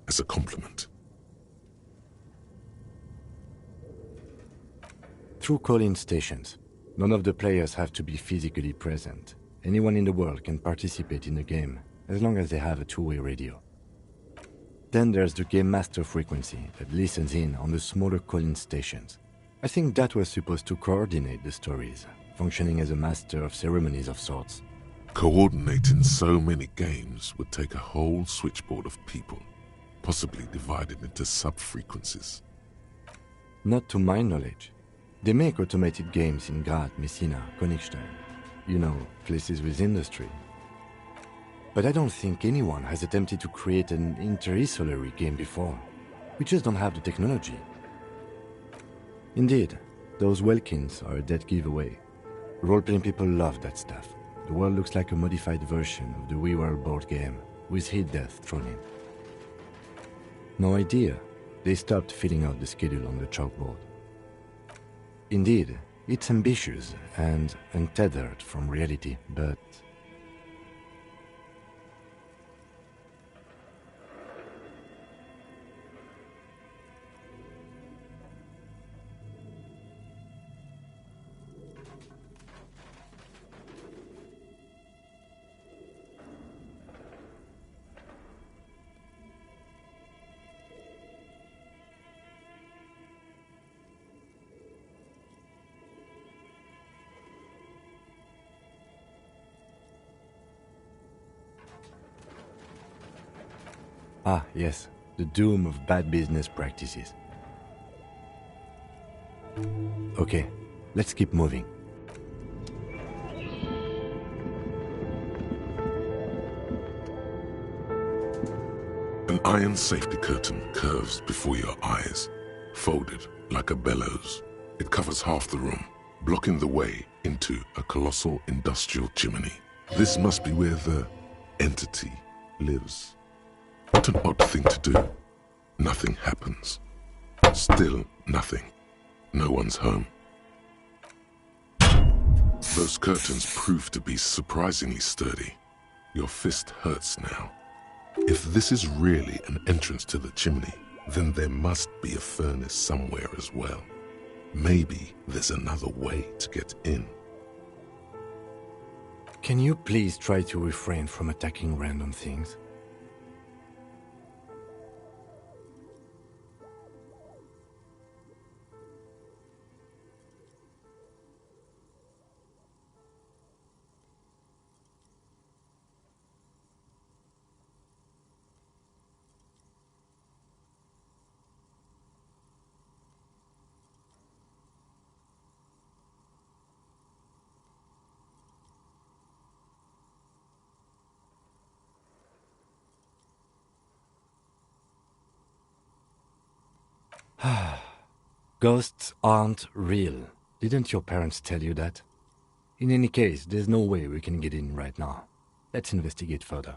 as a compliment. Through call-in stations, none of the players have to be physically present. Anyone in the world can participate in the game, as long as they have a two-way radio. Then there's the Game Master frequency that listens in on the smaller call-in stations. I think that was supposed to coordinate the stories, functioning as a master of ceremonies of sorts. Coordinating so many games would take a whole switchboard of people, possibly divided into sub-frequencies. Not to my knowledge. They make automated games in Graz, Messina, Königstein. You know, places with industry. But I don't think anyone has attempted to create an interinsulary game before. We just don't have the technology. Indeed, those Welkins are a dead giveaway. Role-playing people love that stuff. The world looks like a modified version of the WeWorld board game, with hit death thrown in. No idea. They stopped filling out the schedule on the chalkboard. Indeed, it's ambitious and untethered from reality, but... Ah, yes, the doom of bad business practices. Okay, let's keep moving. An iron safety curtain curves before your eyes, folded like a bellows. It covers half the room, blocking the way into a colossal industrial chimney. This must be where the entity lives. What an odd thing to do. Nothing happens. Still nothing. No one's home. Those curtains prove to be surprisingly sturdy. Your fist hurts now. If this is really an entrance to the chimney, then there must be a furnace somewhere as well. Maybe there's another way to get in. Can you please try to refrain from attacking random things? Ghosts aren't real. Didn't your parents tell you that? In any case, there's no way we can get in right now. Let's investigate further.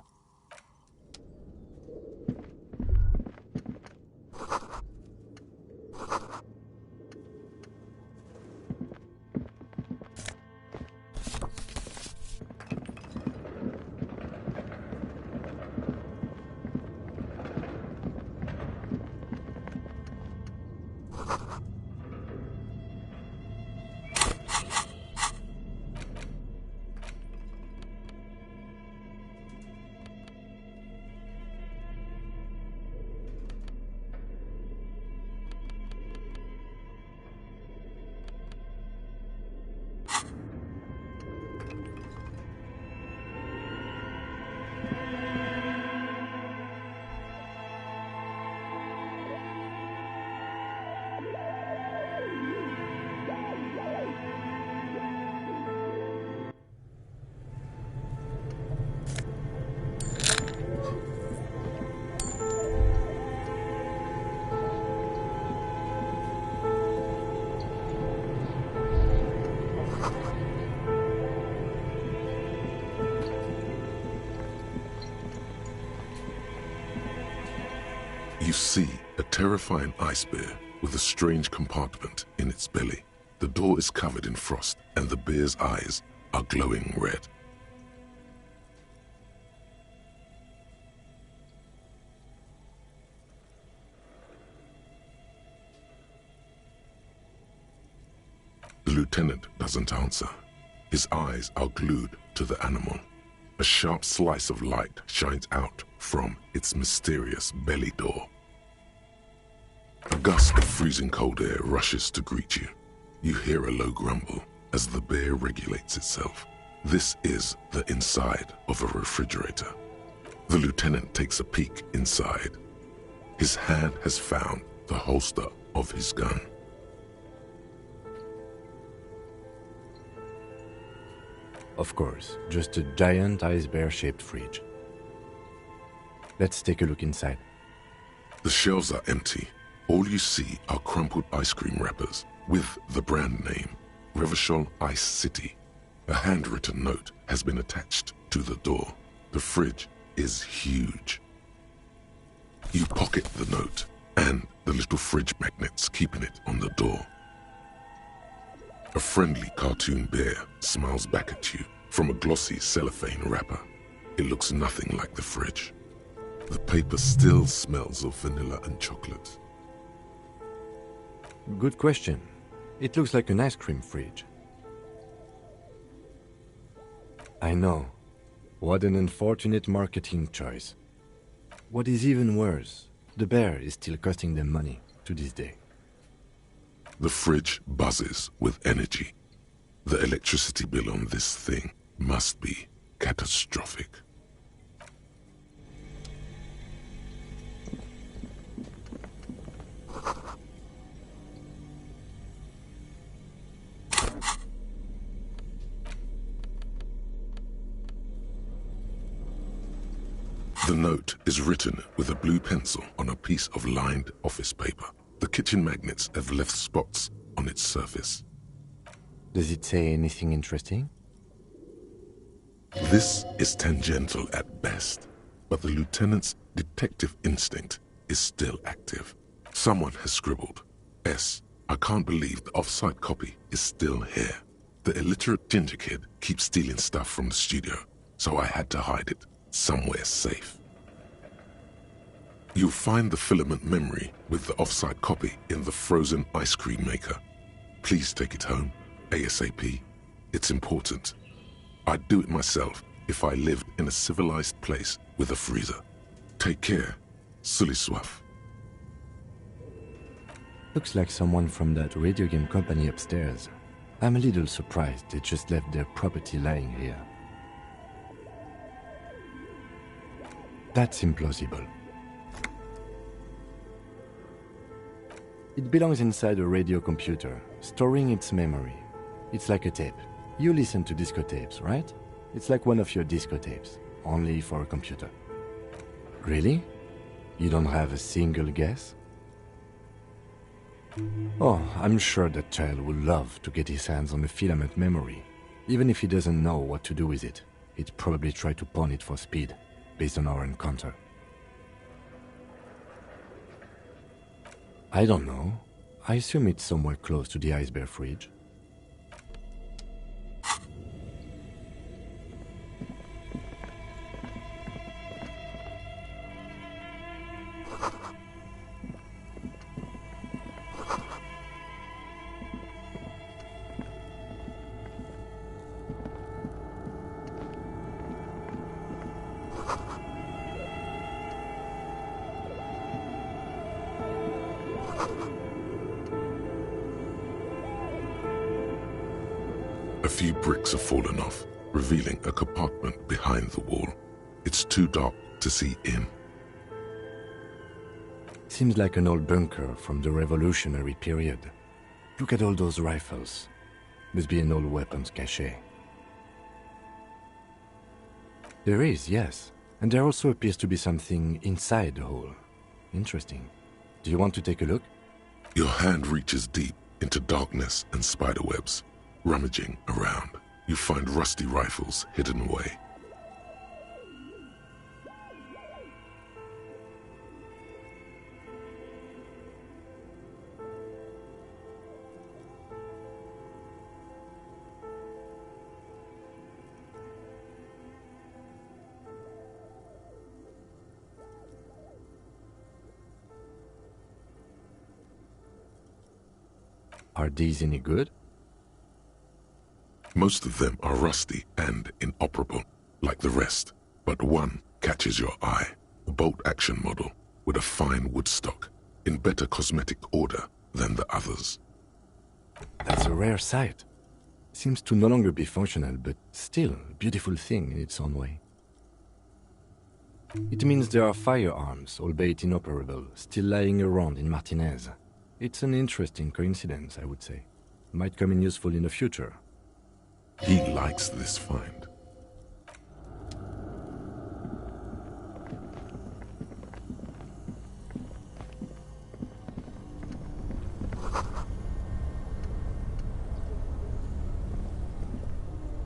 You see a terrifying ice bear with a strange compartment in its belly. The door is covered in frost, and the bear's eyes are glowing red. The lieutenant doesn't answer. His eyes are glued to the animal. A sharp slice of light shines out from its mysterious belly door. A gust of freezing cold air rushes to greet you. You hear a low grumble as the bear regulates itself. This is the inside of a refrigerator. The lieutenant takes a peek inside. His hand has found the holster of his gun. Of course, just a giant ice bear-shaped fridge. Let's take a look inside. The shelves are empty. All you see are crumpled ice cream wrappers with the brand name, Revachol Ice City. A handwritten note has been attached to the door. The fridge is huge. You pocket the note and the little fridge magnets keeping it on the door. A friendly cartoon bear smiles back at you from a glossy cellophane wrapper. It looks nothing like the fridge. The paper still smells of vanilla and chocolate. Good question. It looks like an ice cream fridge. I know. What an unfortunate marketing choice. What is even worse, the bear is still costing them money to this day. The fridge buzzes with energy. The electricity bill on this thing must be catastrophic. The note is written with a blue pencil on a piece of lined office paper. The kitchen magnets have left spots on its surface. Does it say anything interesting? This is tangential at best, but the lieutenant's detective instinct is still active. Someone has scribbled, S. I can't believe the off-site copy is still here. The illiterate ginger kid keeps stealing stuff from the studio, so I had to hide it somewhere safe. You'll find the filament memory with the offsite copy in the frozen ice cream maker. Please take it home, ASAP. It's important. I'd do it myself if I lived in a civilized place with a freezer. Take care, Suliswaf. Looks like someone from that radio game company upstairs. I'm a little surprised they just left their property lying here. That's implausible. It belongs inside a radio computer, storing its memory. It's like a tape. You listen to disco tapes, right? It's like one of your disco tapes, only for a computer. Really? You don't have a single guess? Oh, I'm sure that child would love to get his hands on a filament memory. Even if he doesn't know what to do with it, he'd probably try to pawn it for speed, based on our encounter. I don't know. I assume it's somewhere close to the ice bear fridge. A few bricks have fallen off, revealing a compartment behind the wall. It's too dark to see in. Seems like an old bunker from the revolutionary period. Look at all those rifles. Must be an old weapons cache. There is, yes. And there also appears to be something inside the hole. Interesting. Do you want to take a look? Your hand reaches deep into darkness and spiderwebs. Rummaging around, you find rusty rifles hidden away. Are these any good? Most of them are rusty and inoperable, like the rest, but one catches your eye, a bolt-action model with a fine wood stock, in better cosmetic order than the others. That's a rare sight. Seems to no longer be functional, but still a beautiful thing in its own way. It means there are firearms, albeit inoperable, still lying around in Martinez. It's an interesting coincidence, I would say. Might come in useful in the future. He likes this find.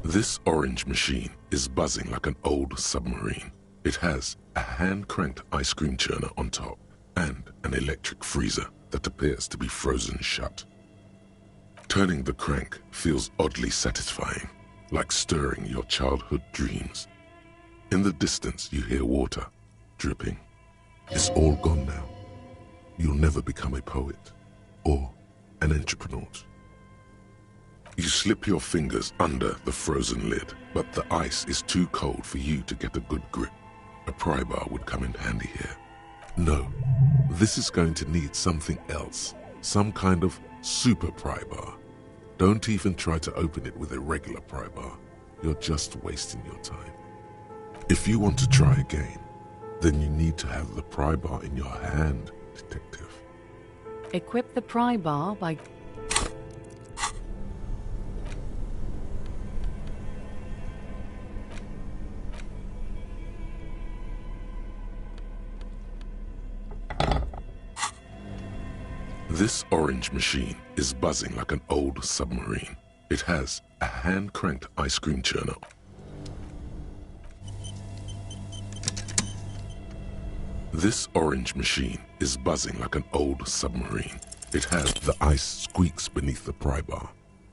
This orange machine is buzzing like an old submarine. It has a hand-cranked ice cream churner on top and an electric freezer that appears to be frozen shut. Turning the crank feels oddly satisfying, like stirring your childhood dreams. In the distance, you hear water dripping. It's all gone now. You'll never become a poet or an entrepreneur. You slip your fingers under the frozen lid, but the ice is too cold for you to get a good grip. A pry bar would come in handy here. No, this is going to need something else, some kind of super pry bar. Don't even try to open it with a regular pry bar. You're just wasting your time. If you want to try again, then you need to have the pry bar in your hand, detective. Equip the pry bar by... This orange machine is buzzing like an old submarine. It has a hand-cranked ice cream churner. This orange machine is buzzing like an old submarine. It has the ice squeaks beneath the pry bar.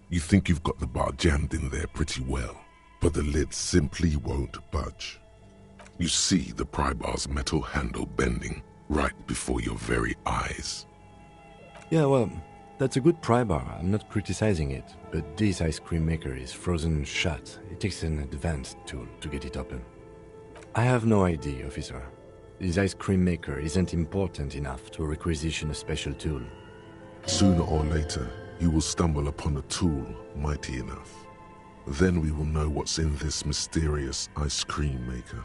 You think you've got the bar jammed in there pretty well, but the lid simply won't budge. You see the pry bar's metal handle bending, right before your very eyes. Yeah, well, that's a good pry bar. I'm not criticizing it, but this ice cream maker is frozen shut. It takes an advanced tool to get it open. I have no idea, officer. This ice cream maker isn't important enough to requisition a special tool. Sooner or later, you will stumble upon a tool mighty enough. Then we will know what's in this mysterious ice cream maker.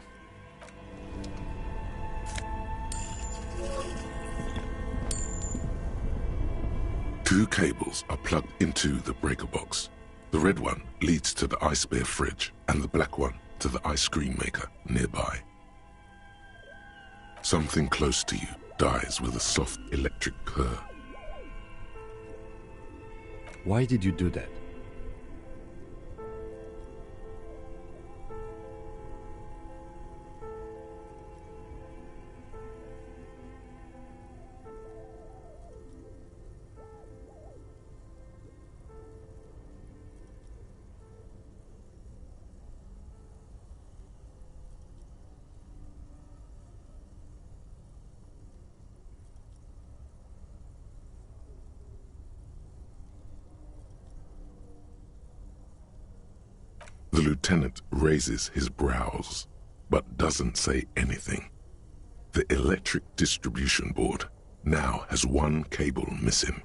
Two cables are plugged into the breaker box. The red one leads to the ice bear fridge, and the black one to the ice cream maker nearby. Something close to you dies with a soft electric purr. Why did you do that? The lieutenant raises his brows, but doesn't say anything. The electric distribution board now has one cable missing.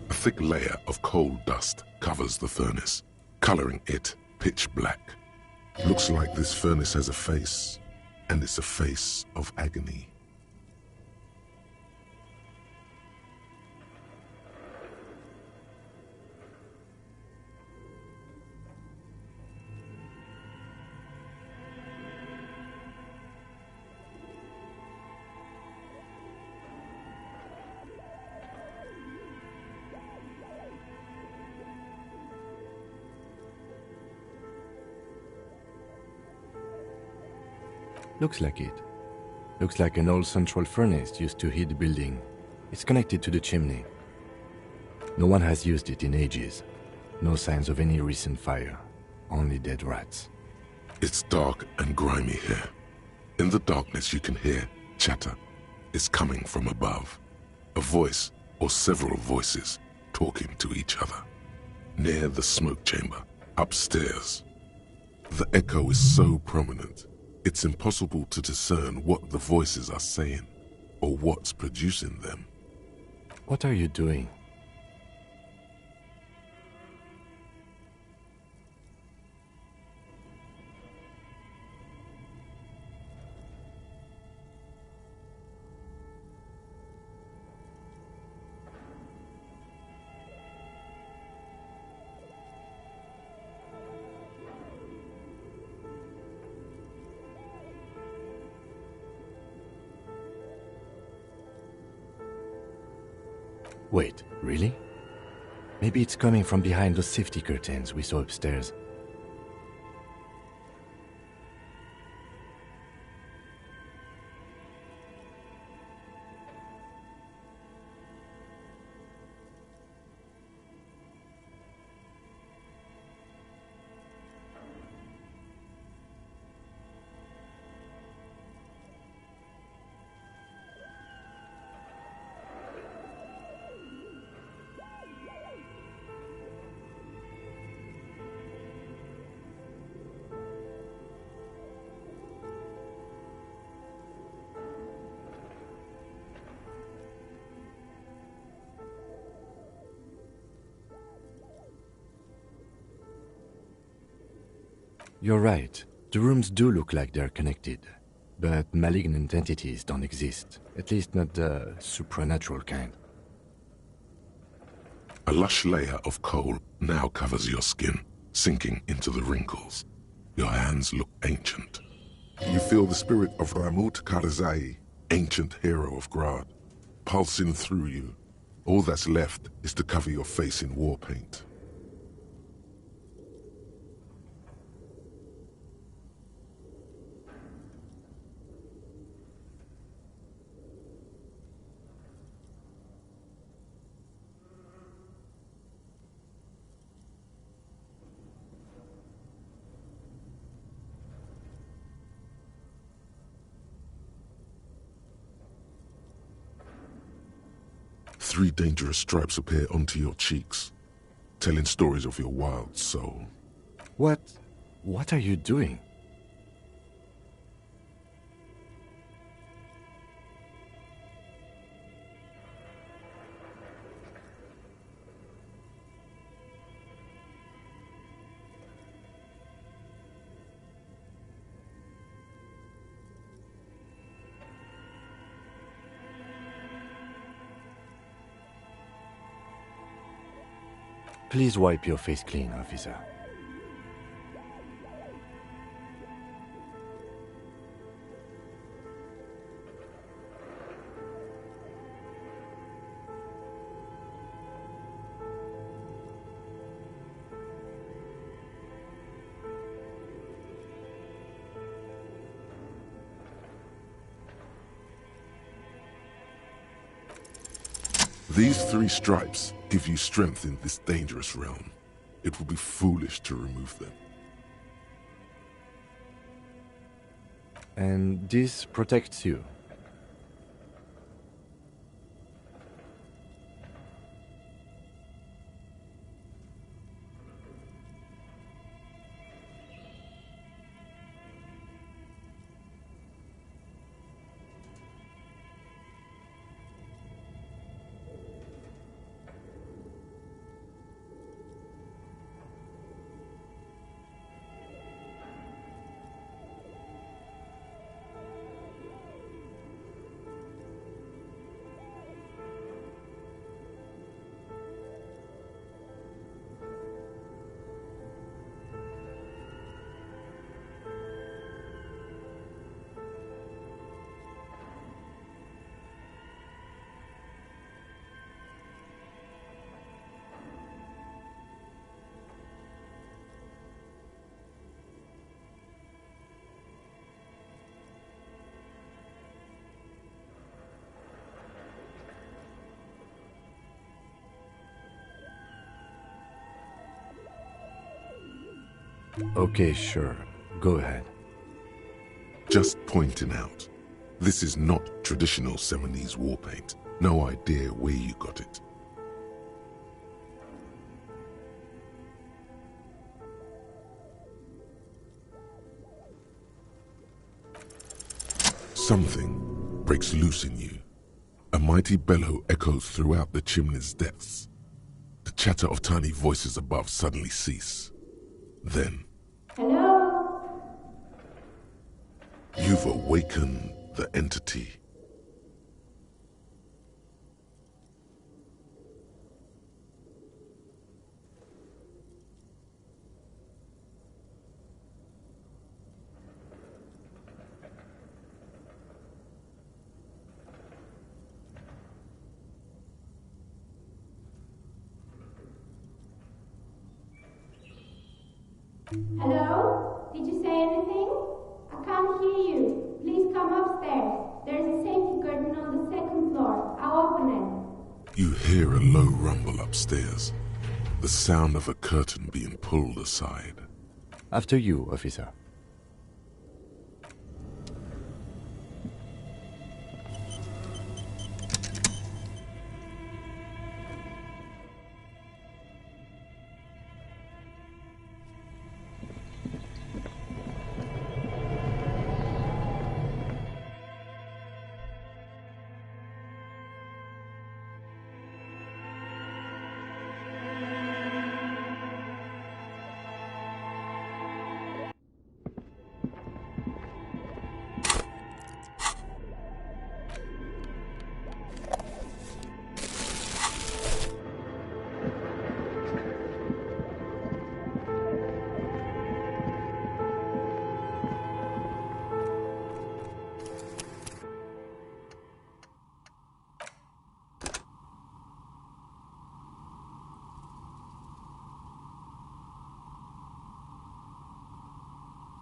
A thick layer of coal dust covers the furnace, coloring it pitch black. Looks like this furnace has a face, and it's a face of agony. Looks like it. Looks like an old central furnace used to heat the building. It's connected to the chimney. No one has used it in ages. No signs of any recent fire. Only dead rats. It's dark and grimy here. In the darkness you can hear chatter. It's coming from above. A voice or several voices talking to each other. Near the smoke chamber, upstairs. The echo is so prominent, it's impossible to discern what the voices are saying or what's producing them. What are you doing? Wait, really? Maybe it's coming from behind those safety curtains we saw upstairs. You're right. The rooms do look like they're connected. But malignant entities don't exist. At least not the supernatural kind. A lush layer of coal now covers your skin, sinking into the wrinkles. Your hands look ancient. You feel the spirit of Ramut Karzai, ancient hero of Grad, pulsing through you. All that's left is to cover your face in war paint. Three dangerous stripes appear onto your cheeks, telling stories of your wild soul. What are you doing? Please wipe your face clean, officer. These three stripes give you strength in this dangerous realm. It would be foolish to remove them. And this protects you. Okay, sure. Go ahead. Just pointing out, this is not traditional Seminese war paint. No idea where you got it. Something breaks loose in you. A mighty bellow echoes throughout the chimney's depths. The chatter of tiny voices above suddenly cease. Then, Hello? you've awakened the entity. Hello? Did you say anything? I can't hear you. Please come upstairs. There's a safety curtain on the second floor. I'll open it. You hear a low rumble upstairs, the sound of a curtain being pulled aside. After you, officer.